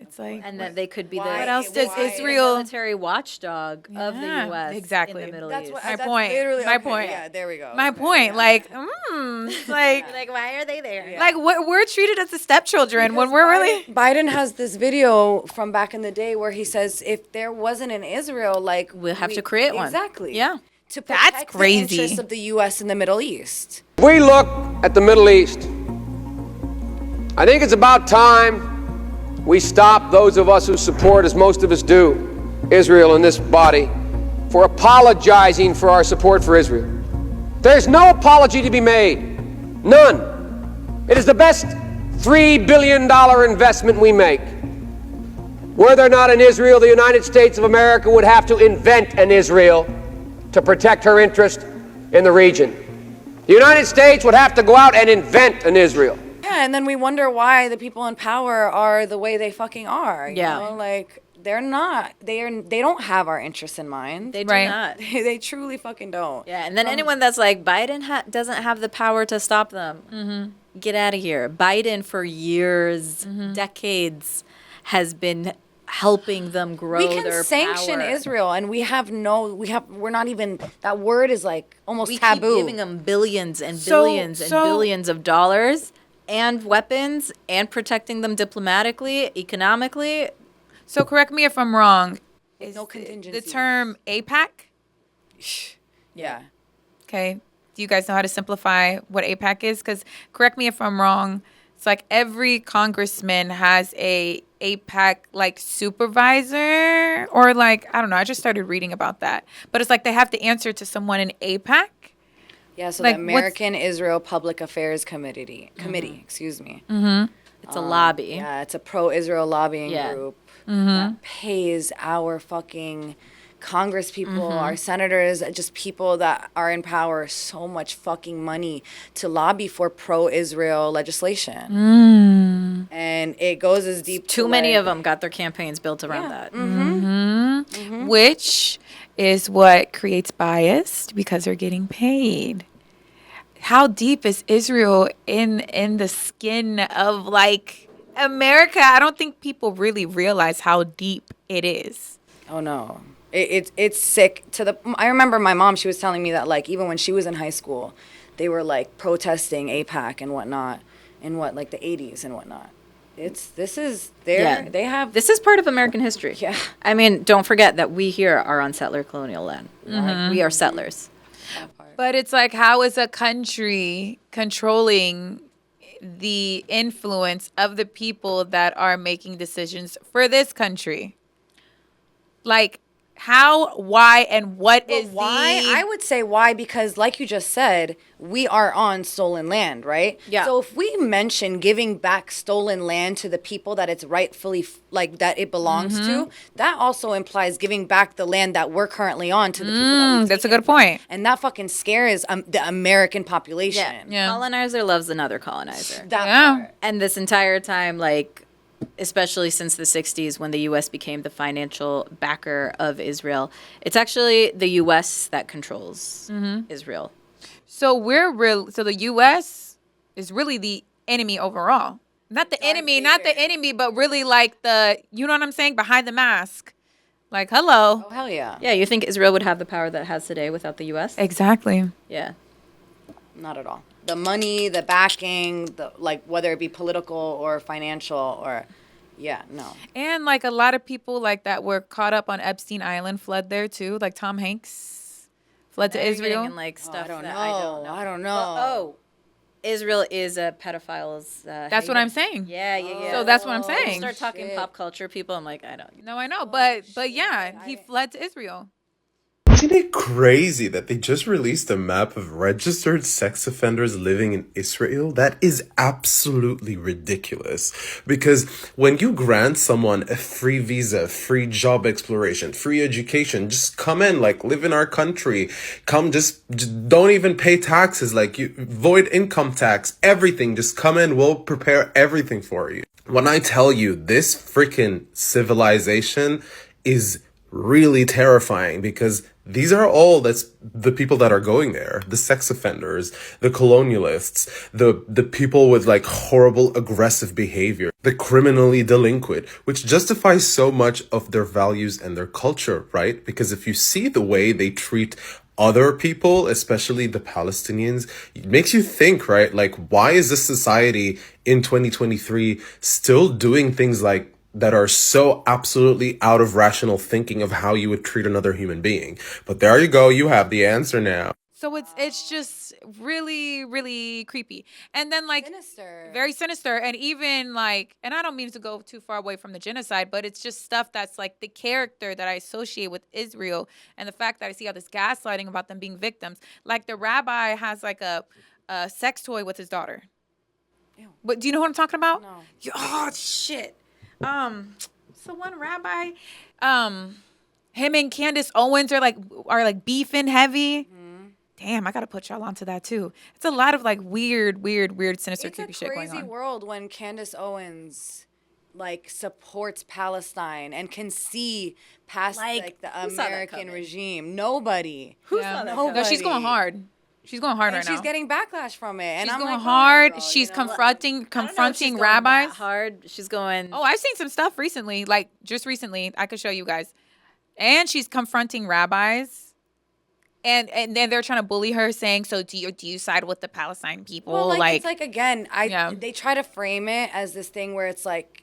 It's like And that they could be Why- what else does why- Israel military watchdog of the Yeah, U.S. exactly. in the Middle That's East. what My that's point. literally- My okay, point. Yeah, there we go. my Okay, point? yeah. Like, like why are they there? like we're treated as the stepchildren when we're really Biden has this video from back in the day where he says if there wasn't an Israel, like We'll have to create one. Exactly. Yeah. To That's protect crazy. the interests of the U.S. in the Middle East. We look at the Middle East. I think it's about time we stop, those of us who support, as most of us do, Israel in this body, for apologizing for our support for Israel. There's no apology to be made. None. It is the best $3 billion investment we make. Were there not an Israel, the United States of America would have to invent an Israel to protect her interest in the region. The United States would have to go out and invent an Israel. Yeah, and then we wonder why the people in power are the way they fucking are. You Yeah. know? Like they're not. They don't have our interests in mind. They do Right. not. They truly fucking don't. Yeah, and then anyone that's like Biden doesn't have the power to stop them. Get out of here. Biden for years, decades, has been helping them grow We can their sanction power. Israel, and we're not even. That word is like almost We taboo. keep giving them billions and So- billions and so- billions of dollars and weapons and protecting them diplomatically, economically. So correct me if I'm wrong. With no The contingencies. term APAC Yeah. Okay. Do you guys know how to simplify what APAC is? Because correct me if I'm wrong. It's like every congressman has a APAC like supervisor or like, I don't know. I just started reading about that. But it's like they have to answer to someone in APAC. Yeah, so Like, the what's- American Israel Public Affairs Committee, excuse me. It's a lobby. Yeah, it's a pro-Israel lobbying Yeah. group that pays our fucking Congress people, our senators, just people that are in power so much fucking money to lobby for pro-Israel legislation. And it goes as deep Too to many like, of them got their campaigns built around that. Which is what creates bias because they're getting paid. How deep is Israel in the skin of like America? I don't think people really realize how deep it is. Oh no. It's sick to the I remember my mom, she was telling me that like even when she was in high school, they were like protesting APAC and whatnot in like the 80s and whatnot. This is they have This is part of American history. Yeah. I mean, don't forget that we here are on settler colonial land. Like, we are settlers. But it's like, how is a country controlling the influence of the people that are making decisions for this country? Like, how, why, and what is why? I would say why because like you just said, we are on stolen land, right? Yeah. So if we mention giving back stolen land to the people that it's rightfully like that it belongs to, that also implies giving back the land that we're currently on to the people that we've that's a taken good point. from. And that fucking scares the American population. Yeah. Colonizer loves another colonizer. That Yeah. part. And this entire time, like, especially since the 60s when the U.S. became the financial backer of Israel, it's actually the U.S. that controls Israel. So so the U.S. is really the enemy overall. Not the enemy, but really like you know what I'm saying? Behind the mask. Like, hello. Oh, hell yeah. Yeah, you think Israel would have the power that it has today without the U.S.? Exactly. Yeah. Not at all. The money, the backing, like whether it be political or financial or, yeah, no. And like a lot of people like that were caught up on Epstein Island fled there too. Like Tom Hanks fled to Now you're Israel. getting in, like, stuff I don't that know. I don't know. Well, Israel is a pedophile's. That's what I'm saying. Yeah. So that's what I'm You saying. start talking shit. pop culture, people. I'm like, I don't. No, I know, but yeah, he fled to Israel. Isn't it crazy that they just released a map of registered sex offenders living in Israel? That is absolutely ridiculous. Because when you grant someone a free visa, free job exploration, free education, just come in, like live in our country, just don't even pay taxes, like you void income tax, everything, just come in, we'll prepare everything for you. When I tell you this freaking civilization is really terrifying because these are all the people that are going there, the sex offenders, the colonialists, the people with like horrible aggressive behavior, the criminally delinquent, which justifies so much of their values and their culture, right? Because if you see the way they treat other people, especially the Palestinians, it makes you think, right? Like, why is this society in 2023 still doing things like that are so absolutely out of rational thinking of how you would treat another human being? But there you go, you have the answer now. So it's just really, really creepy. And then like Sinister. very sinister. And even like, and I don't mean to go too far away from the genocide, but it's just stuff that's like the character that I associate with Israel and the fact that I see all this gaslighting about them being victims. Like the rabbi has like a sex toy with his daughter. Ew. But do you know what I'm talking about? No. Oh shit. So one rabbi, him and Candace Owens are like beefing heavy. Damn, I gotta put y'all onto that too. It's a lot of like weird, sinister, It's creepy a shit going crazy on. world when Candace Owens like supports Palestine and can see past like the who saw that American coming? regime. Nobody. Yeah. that No, she's going hard. She's going hard And right now. she's getting backlash from it. And She's I'm going like, hard. girl, She's you know? confronting I don't know if she's going rabbis. that hard. She's going. Oh, I've seen some stuff recently, like just recently. I could show you guys. And she's confronting rabbis. And then they're trying to bully her, saying, "So do you side with the Palestine people?" Well, like it's like again, Yeah. they try to frame it as this thing where it's like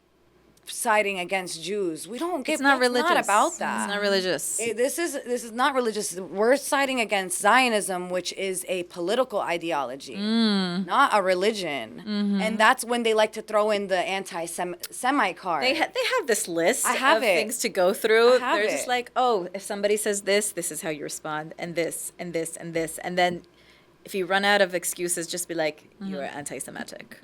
siding against Jews. We don't get. It's not It's religious. not about that. It's not religious. This is not religious. We're siding against Zionism, which is a political ideology, not a religion. And that's when they like to throw in the anti-Semite card. They have this list I have of it. things to go through. I have They're it. just like, oh, if somebody says this is how you respond, and this, and this, and this. And then if you run out of excuses, just be like, you're anti-Semitic.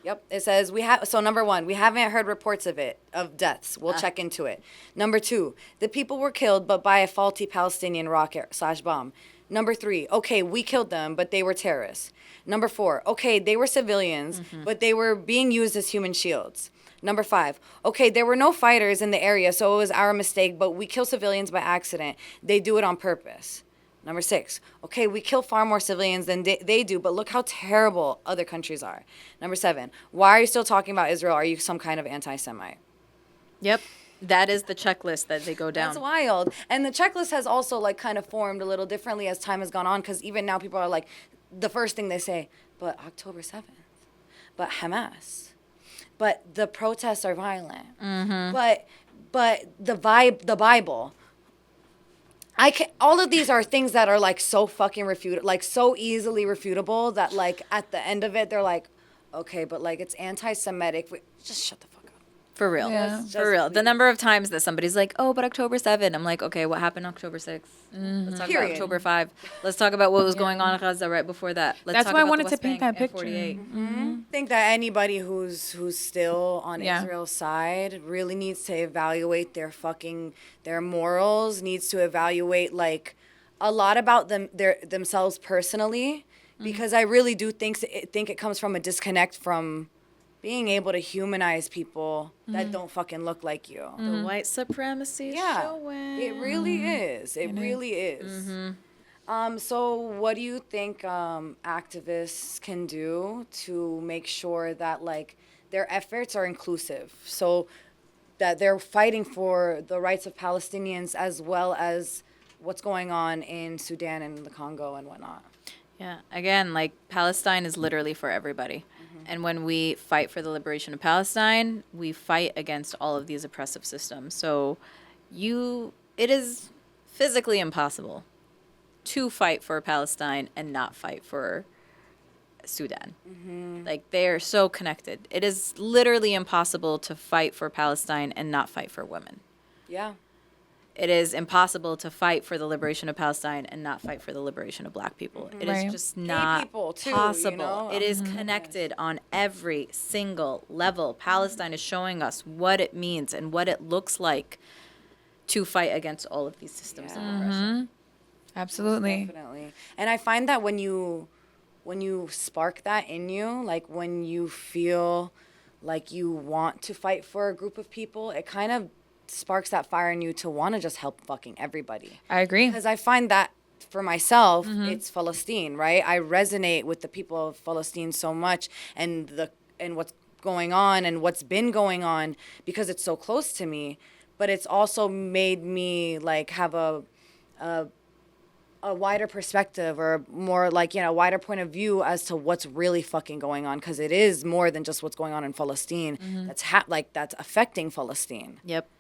Yep. It says so number 1, we haven't heard reports of deaths. We'll check into it. Number 2, the people were killed, but by a faulty Palestinian rocket/bomb. Number 3, okay, we killed them, but they were terrorists. Number 4, okay, they were civilians, but they were being used as human shields. Number 5, okay, there were no fighters in the area, so it was our mistake, but we kill civilians by accident. They do it on purpose. Number 6, okay, we kill far more civilians than they do, but look how terrible other countries are. Number 7, why are you still talking about Israel? Are you some kind of anti-Semite? Yep. That is the checklist that they go down. That's wild. And the checklist has also like kind of formed a little differently as time has gone on, because even now people are like, the first thing they say, but October 7th, but Hamas, but the protests are violent, but the Bible. All of these are things that are like so fucking like so easily refutable that like at the end of it they're like, okay, but like it's anti-Semitic. Just shut the fuck up. For real. Yeah. For real. The number of times that somebody's like, oh, but October 7. I'm like, okay, what happened October 6? Let's talk about October 5. Let's talk about what was going on in Gaza right before that. That's talk why I about wanted the to West paint Bank that and picture. 48. I think that anybody who's still on Yeah. Israel's side really needs to evaluate their morals, needs to evaluate like a lot about themselves personally, because I really do think it comes from a disconnect from being able to humanize people that don't fucking look like you. The white supremacy is showing. It really is. It really is. So what do you think activists can do to make sure that like their efforts are inclusive, so that they're fighting for the rights of Palestinians as well as what's going on in Sudan and the Congo and whatnot? Yeah. Again, like Palestine is literally for everybody. And when we fight for the liberation of Palestine, we fight against all of these oppressive systems. So it is physically impossible to fight for Palestine and not fight for Sudan. Like they are so connected. It is literally impossible to fight for Palestine and not fight for women. Yeah. It is impossible to fight for the liberation of Palestine and not fight for the liberation of Black people. It Right. is just not people, too, you possible. know? It is connected on every single level. Palestine is showing us what it means and what it looks like to fight against all of these systems of oppression. Absolutely. Definitely. And I find that when you spark that in you, like when you feel like you want to fight for a group of people, it kind of sparks that fire in you to want to just help fucking everybody. I agree. Because I find that for myself, it's Palestine, right? I resonate with the people of Palestine so much, and what's going on and what's been going on, because it's so close to me. But it's also made me like have a wider perspective, or more like, wider point of view as to what's really fucking going on, because it is more than just what's going on in Palestine that's affecting Palestine. Yep.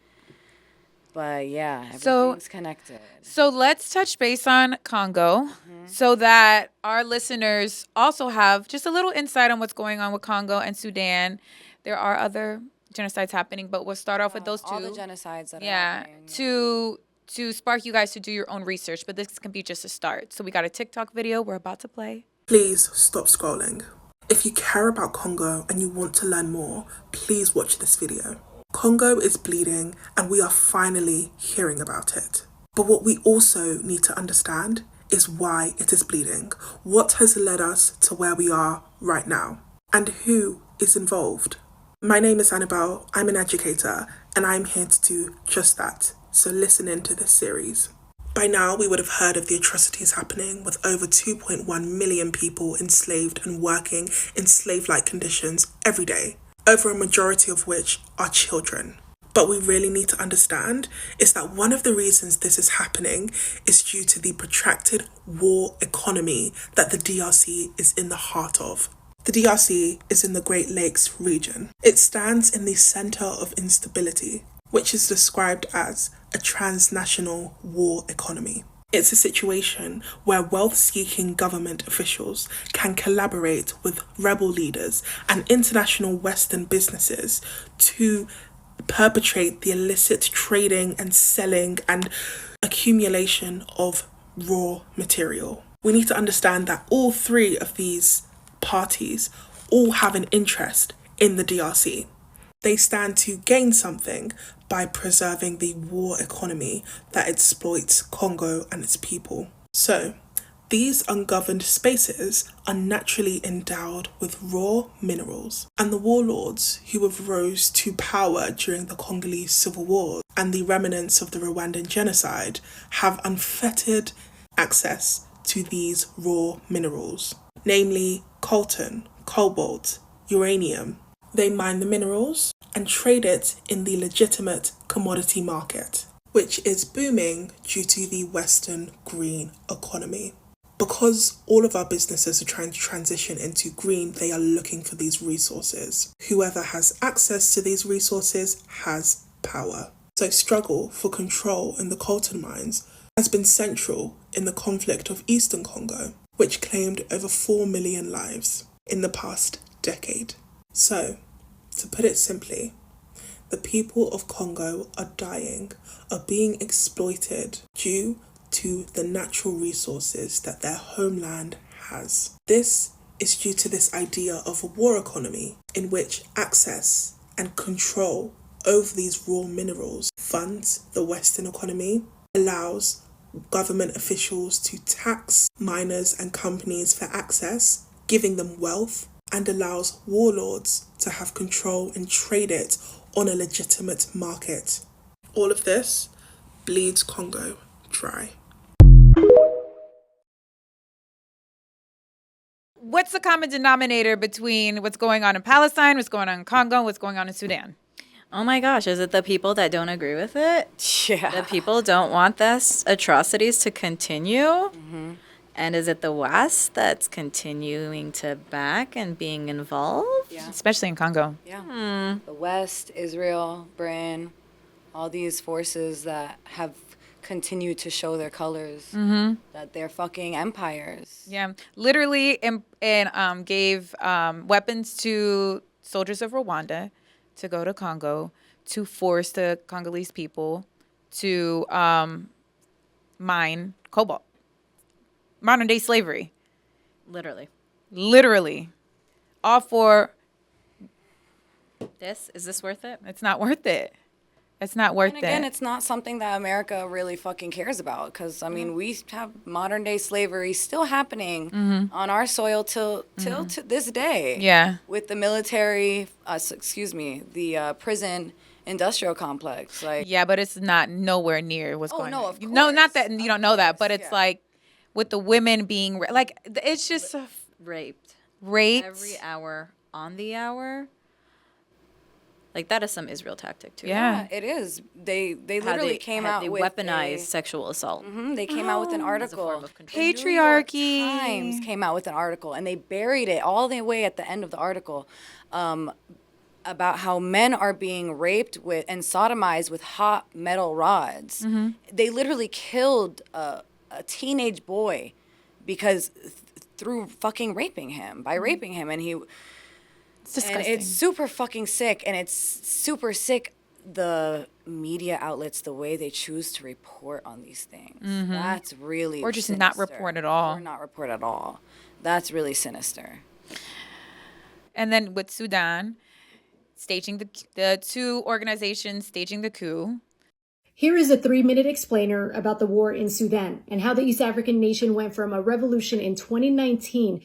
But yeah, So- everything's connected. So let's touch base on Congo so that our listeners also have just a little insight on what's going on with Congo and Sudan. There are other genocides happening, but we'll start off with those two. All the genocides that are Yeah, happening. to spark you guys to do your own research, but this can be just a start. So we got a TikTok video we're about to play. Please stop scrolling. If you care about Congo and you want to learn more, please watch this video. Congo is bleeding and we are finally hearing about it. But what we also need to understand is why it is bleeding, what has led us to where we are right now, and who is involved. My name is Annabelle, I'm an educator, and I'm here to do just that, so listen into this series. By now, we would have heard of the atrocities happening, with over 2.1 million people enslaved and working in slave-like conditions every day, over a majority of which are children. But we really need to understand is that one of the reasons this is happening is due to the protracted war economy that the DRC is in the heart of. The DRC is in the Great Lakes region. It stands in the center of instability, which is described as a transnational war economy. It's a situation where wealth-seeking government officials can collaborate with rebel leaders and international Western businesses to perpetrate the illicit trading and selling and accumulation of raw material. We need to understand that all three of these parties all have an interest in the DRC. They stand to gain something by preserving the war economy that exploits Congo and its people. So, these ungoverned spaces are naturally endowed with raw minerals, and the warlords who have rose to power during the Congolese civil war and the remnants of the Rwandan genocide have unfettered access to these raw minerals, namely coltan, cobalt, uranium. They mine the minerals and trade it in the legitimate commodity market, which is booming due to the Western green economy. Because all of our businesses are trying to transition into green, they are looking for these resources. Whoever has access to these resources has power. So struggle for control in the coltan mines has been central in the conflict of Eastern Congo, which claimed over 4 million lives in the past decade. So, to put it simply, the people of Congo are dying, are being exploited due to the natural resources that their homeland has. This is due to this idea of a war economy in which access and control over these raw minerals funds the Western economy, allows government officials to tax miners and companies for access, giving them wealth, and allows warlords to have control and trade it on a legitimate market. All of this bleeds Congo dry. What's the common denominator between what's going on in Palestine, what's going on in Congo, what's going on in Sudan? Oh my gosh, is it the people that don't agree with it? Yeah. The people don't want this atrocities to continue? Mm-hmm. And is it the West that's continuing to back and being involved? Yeah. Especially in Congo. Yeah. The West, Israel, Britain, all these forces that have continued to show their colors, that they're fucking empires. Yeah, literally gave weapons to soldiers of Rwanda to go to Congo to force the Congolese people to mine cobalt. Modern day slavery. Literally. All for... Is this worth it? It's not worth it. It's not worth it. And again, it's not something that America really fucking cares about because, I mean, we have modern day slavery still happening on our soil till to this day. Yeah. With the military, the prison industrial complex. Like, yeah, but it's not nowhere near what's going on. Of course. No, not that you don't know that, but it's like with the women being like, it's just raped every hour on the hour. Like, that is some Israel tactic, too. Yeah, it is. They literally came out with weaponized sexual assault. They came out with an article. As a form of control. Patriarchy. The New York Times came out with an article, and they buried it all the way at the end of the article about how men are being raped with and sodomized with hot metal rods. They literally killed a teenage boy because through fucking raping him, and he... It's disgusting. And it's super fucking sick, and it's super sick, the media outlets, the way they choose to report on these things. That's really Or just sinister. not report at all. Or not report at all. That's really sinister. And then with Sudan, staging the two organizations staging the coup. Here is a 3-minute explainer about the war in Sudan and how the East African nation went from a revolution in 2019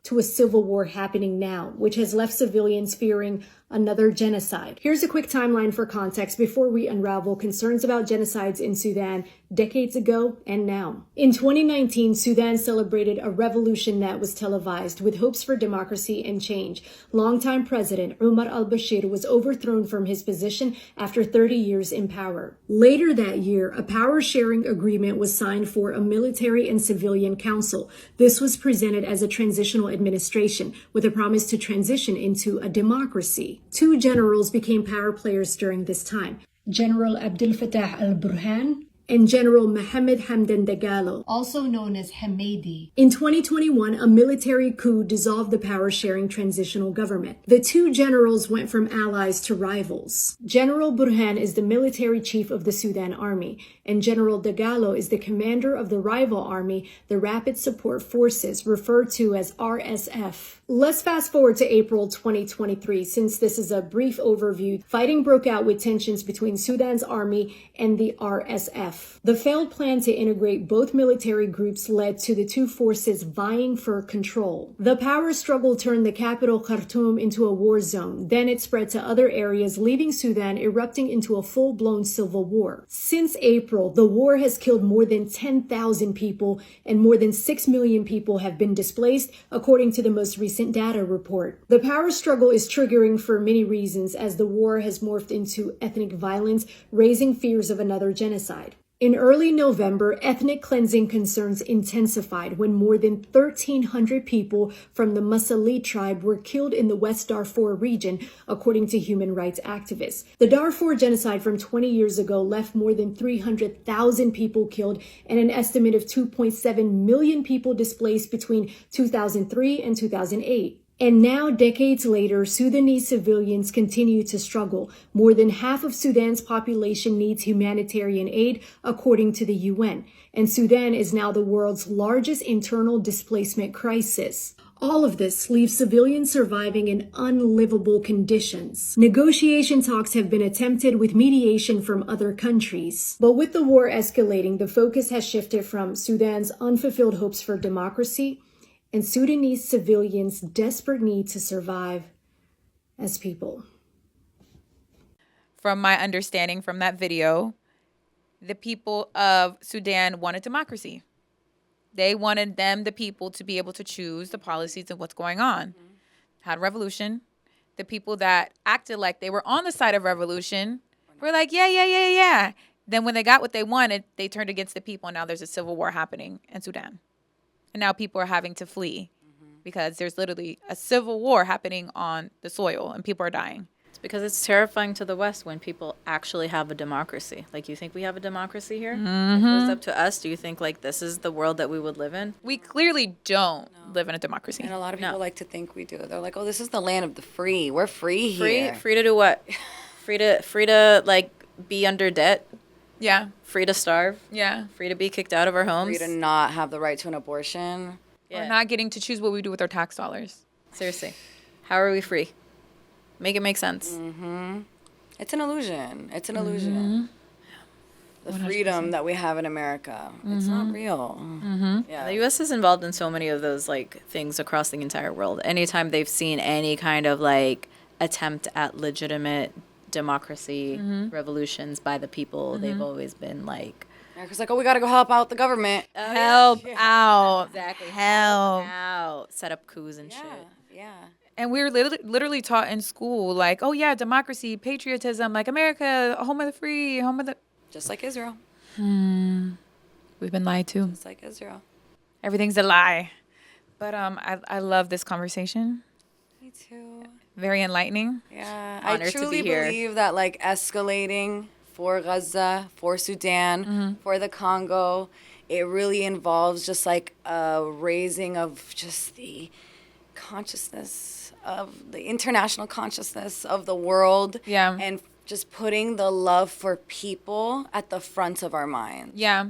to a civil war happening now, which has left civilians fearing another genocide. Here's a quick timeline for context before we unravel concerns about genocides in Sudan decades ago and now. In 2019, Sudan celebrated a revolution that was televised with hopes for democracy and change. Longtime President Omar al-Bashir was overthrown from his position after 30 years in power. Later that year, a power-sharing agreement was signed for a military and civilian council. This was presented as a transitional administration with a promise to transition into a democracy. Two generals became power players during this time: General Abdel Fattah al-Burhan and General Mohammed Hamdan Dagalo, also known as Hamidi. In 2021, a military coup dissolved the power-sharing transitional government. The two generals went from allies to rivals. General Burhan is the military chief of the Sudan Army, and General Dagalo is the commander of the rival army, the Rapid Support Forces, referred to as RSF. Let's fast forward to April 2023, since this is a brief overview. Fighting broke out with tensions between Sudan's army and the RSF. The failed plan to integrate both military groups led to the two forces vying for control. The power struggle turned the capital Khartoum into a war zone. Then it spread to other areas, leaving Sudan erupting into a full-blown civil war. Since April, the war has killed more than 10,000 people, and more than 6 million people have been displaced, according to the most recent data report. The power struggle is triggering for many reasons, as the war has morphed into ethnic violence, raising fears of another genocide. In early November, ethnic cleansing concerns intensified when more than 1,300 people from the Masalit tribe were killed in the West Darfur region, according to human rights activists. The Darfur genocide from 20 years ago left more than 300,000 people killed and an estimate of 2.7 million people displaced between 2003 and 2008. And now, decades later, Sudanese civilians continue to struggle. More than half of Sudan's population needs humanitarian aid, according to the UN. And Sudan is now the world's largest internal displacement crisis. All of this leaves civilians surviving in unlivable conditions. Negotiation talks have been attempted with mediation from other countries. But with the war escalating, the focus has shifted from Sudan's unfulfilled hopes for democracy and Sudanese civilians' desperate need to survive as people. From my understanding from that video, the people of Sudan wanted democracy. They wanted the people, to be able to choose the policies of what's going on. Had a revolution. The people that acted like they were on the side of revolution were like, yeah. Then when they got what they wanted, they turned against the people, and now there's a civil war happening in Sudan. And now people are having to flee because there's literally a civil war happening on the soil and people are dying. It's because it's terrifying to the West when people actually have a democracy. Like, you think we have a democracy here? If it was up to us, do you think, like, this is the world that we would live in? We clearly don't live in a democracy. And a lot of people like to think we do. They're like, oh, this is the land of the free. We're free here. Free to do what? free to, like, be under debt? Yeah. Free to starve? Yeah. Free to be kicked out of our homes? Free to not have the right to an abortion. Yeah. We're not getting to choose what we do with our tax dollars. Seriously. How are we free? Make it make sense. It's an illusion. It's an illusion. The 100%. Freedom that we have in America. It's not real. Yeah. The U.S. is involved in so many of those, like, things across the entire world. Anytime they've seen any kind of, like, attempt at legitimate democracy, revolutions by the people, they've always been like, America's like, oh, we gotta go help out the government. Help out. Exactly. Help out. Set up coups and shit. Yeah. And we were literally taught in school, like, oh yeah, democracy, patriotism, like America, home of the free, home of the... Just like Israel. We've been lied to. Just like Israel. Everything's a lie. But I love this conversation. Me too. Very enlightening. Yeah, I truly believe that, like, escalating for Gaza, for Sudan, for the Congo, it really involves just like a raising of just the consciousness of the international consciousness of the world. Yeah. And just putting the love for people at the front of our minds. Yeah.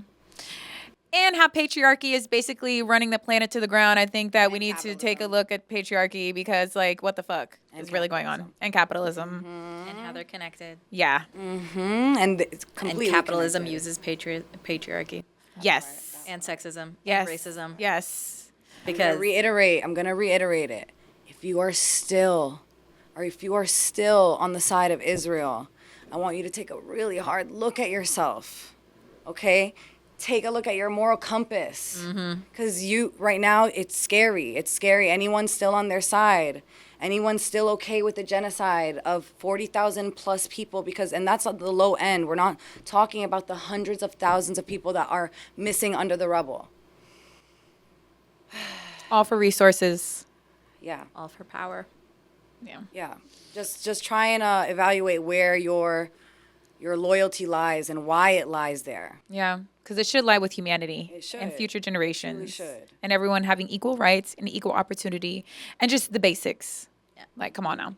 And how patriarchy is basically running the planet to the ground. I think that we need to take a look at patriarchy because, like, what the fuck is really going on? And capitalism. And how they're connected. Yeah. And it's completely and capitalism connected. uses patriarchy. Yes. And sexism. Yes. And racism. Yes. Because I'm going to reiterate it. If you are still on the side of Israel, I want you to take a really hard look at yourself. okay? Take a look at your moral compass. Because right now, it's scary. It's scary. Anyone's still on their side. Anyone's still okay with the genocide of 40,000 plus people and that's at the low end. We're not talking about the hundreds of thousands of people that are missing under the rubble. All for resources. Yeah. All for power. Yeah. Yeah. Just try and evaluate where your loyalty lies and why it lies there. Yeah. Because it should lie with humanity It should. and future generations. It really should. And everyone having equal rights and equal opportunity and just the basics. Yeah. Like, come on now.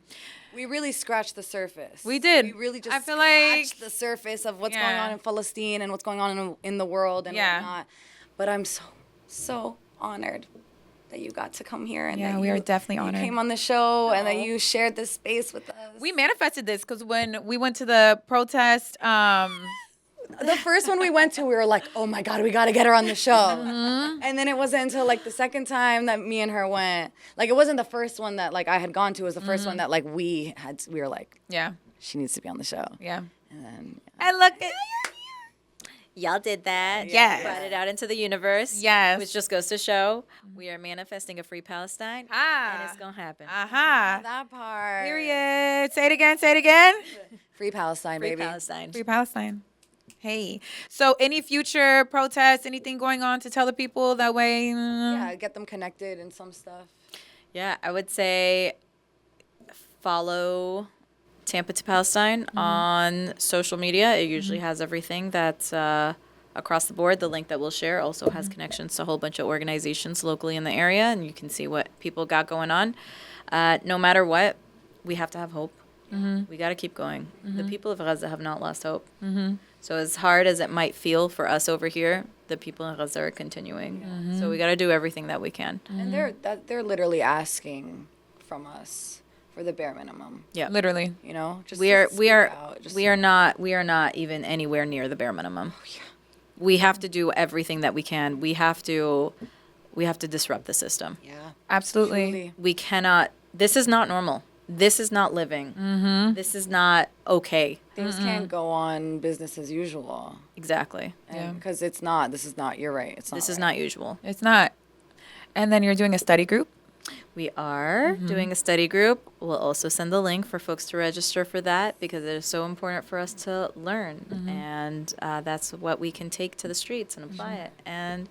We really scratched the surface. We did. We really just I feel scratched like- the surface of what's going Yeah. on in Palestine and what's going on in the world and Yeah. whatnot. But I'm so honored that you got to come here and Yeah, that we you, are definitely you honored. came on the show and that you shared this space with us. We manifested this because when we went to the protest, The first one we went to, we were like, oh my God, we got to get her on the show. And then it wasn't until like the second time that me and her went. Like, it wasn't the first one that like I had gone to. It was the first one that like we were like, yeah. she needs to be on the show. Yeah. And then, And look at Y'all did that. Yes. Brought it out into the universe. Yes. Which just goes to show we are manifesting a free Palestine. And it's going to happen. Aha. that part. Period. Say it again. Say it again. Free Palestine, Free baby. Palestine. Free Palestine. Hey. So any future protests, anything going on to tell the people that way? Yeah, get them connected and some stuff. Yeah, I would say follow Tampa to Palestine on social media. It usually has everything that's across the board. The link that we'll share also has connections to a whole bunch of organizations locally in the area, and you can see what people got going on. No matter what, we have to have hope. We got to keep going. The people of Gaza have not lost hope. So as hard as it might feel for us over here, the people in Gaza are continuing. So we got to do everything that we can. And they're literally asking from us for the bare minimum. Yeah, Literally. You know, just we to are speak out, just- we are not even anywhere near the bare minimum. We have to do everything that we can. We have to disrupt the system. Yeah, Absolutely. truly. We cannot. This is not normal. This is not living. This is not okay. Things can't go on business as usual. Exactly. Because it's not. This is not. You're right. It's not. This is right. not usual. It's not. And then you're doing a study group? We are doing a study group. We'll also send the link for folks to register for that because it is so important for us to learn. And that's what we can take to the streets and apply it. And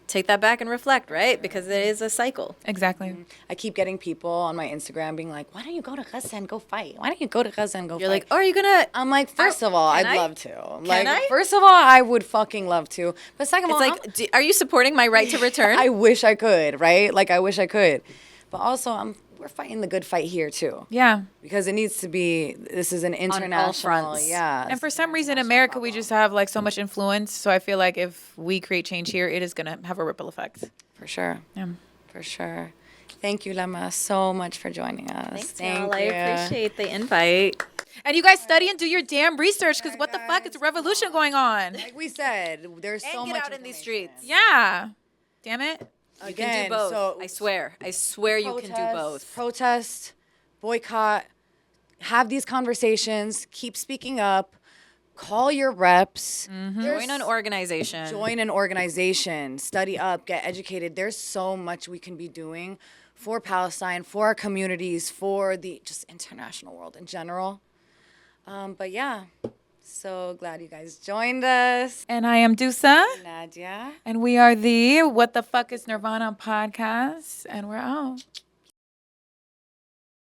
take that back and reflect, right? Because it is a cycle. Exactly. I keep getting people on my Instagram being like, "Why don't you go to Gaza and go fight? Why don't you go to Gaza and go You're fight?" like, oh, are you going to? I'm like, first of all, can I'd I? love to. Like, I? first of all, I would fucking love to. But second of It's all, like, are you supporting my right to return? I wish I could, right? Like, I wish I could. But also, we're fighting the good fight here too, Yeah. because it needs to be. This is an international, fronts. yeah. And for some reason, in America, we just have like so much influence. So I feel like if we create change here, it is going to have a ripple effect. For sure. Yeah. For sure. Thank you, Lama, so much for joining us. Thanks, Thank y'all. I you. appreciate the invite. And you guys study and do your damn research because what the fuck? It's a revolution going on. Like we said, there's so And much get out in these information. streets. Yeah. Damn it. You can Again, do both. so I swear. I swear you can do both. Protest, boycott, have these conversations, keep speaking up, call your reps. Join an organization. Join an organization, study up, get educated. There's so much we can be doing for Palestine, for our communities, for the just international world in general. But yeah, so glad you guys joined us. And I am Deusa. Nadia. And we are the What the Fuck is Nirvana podcast. And we're out.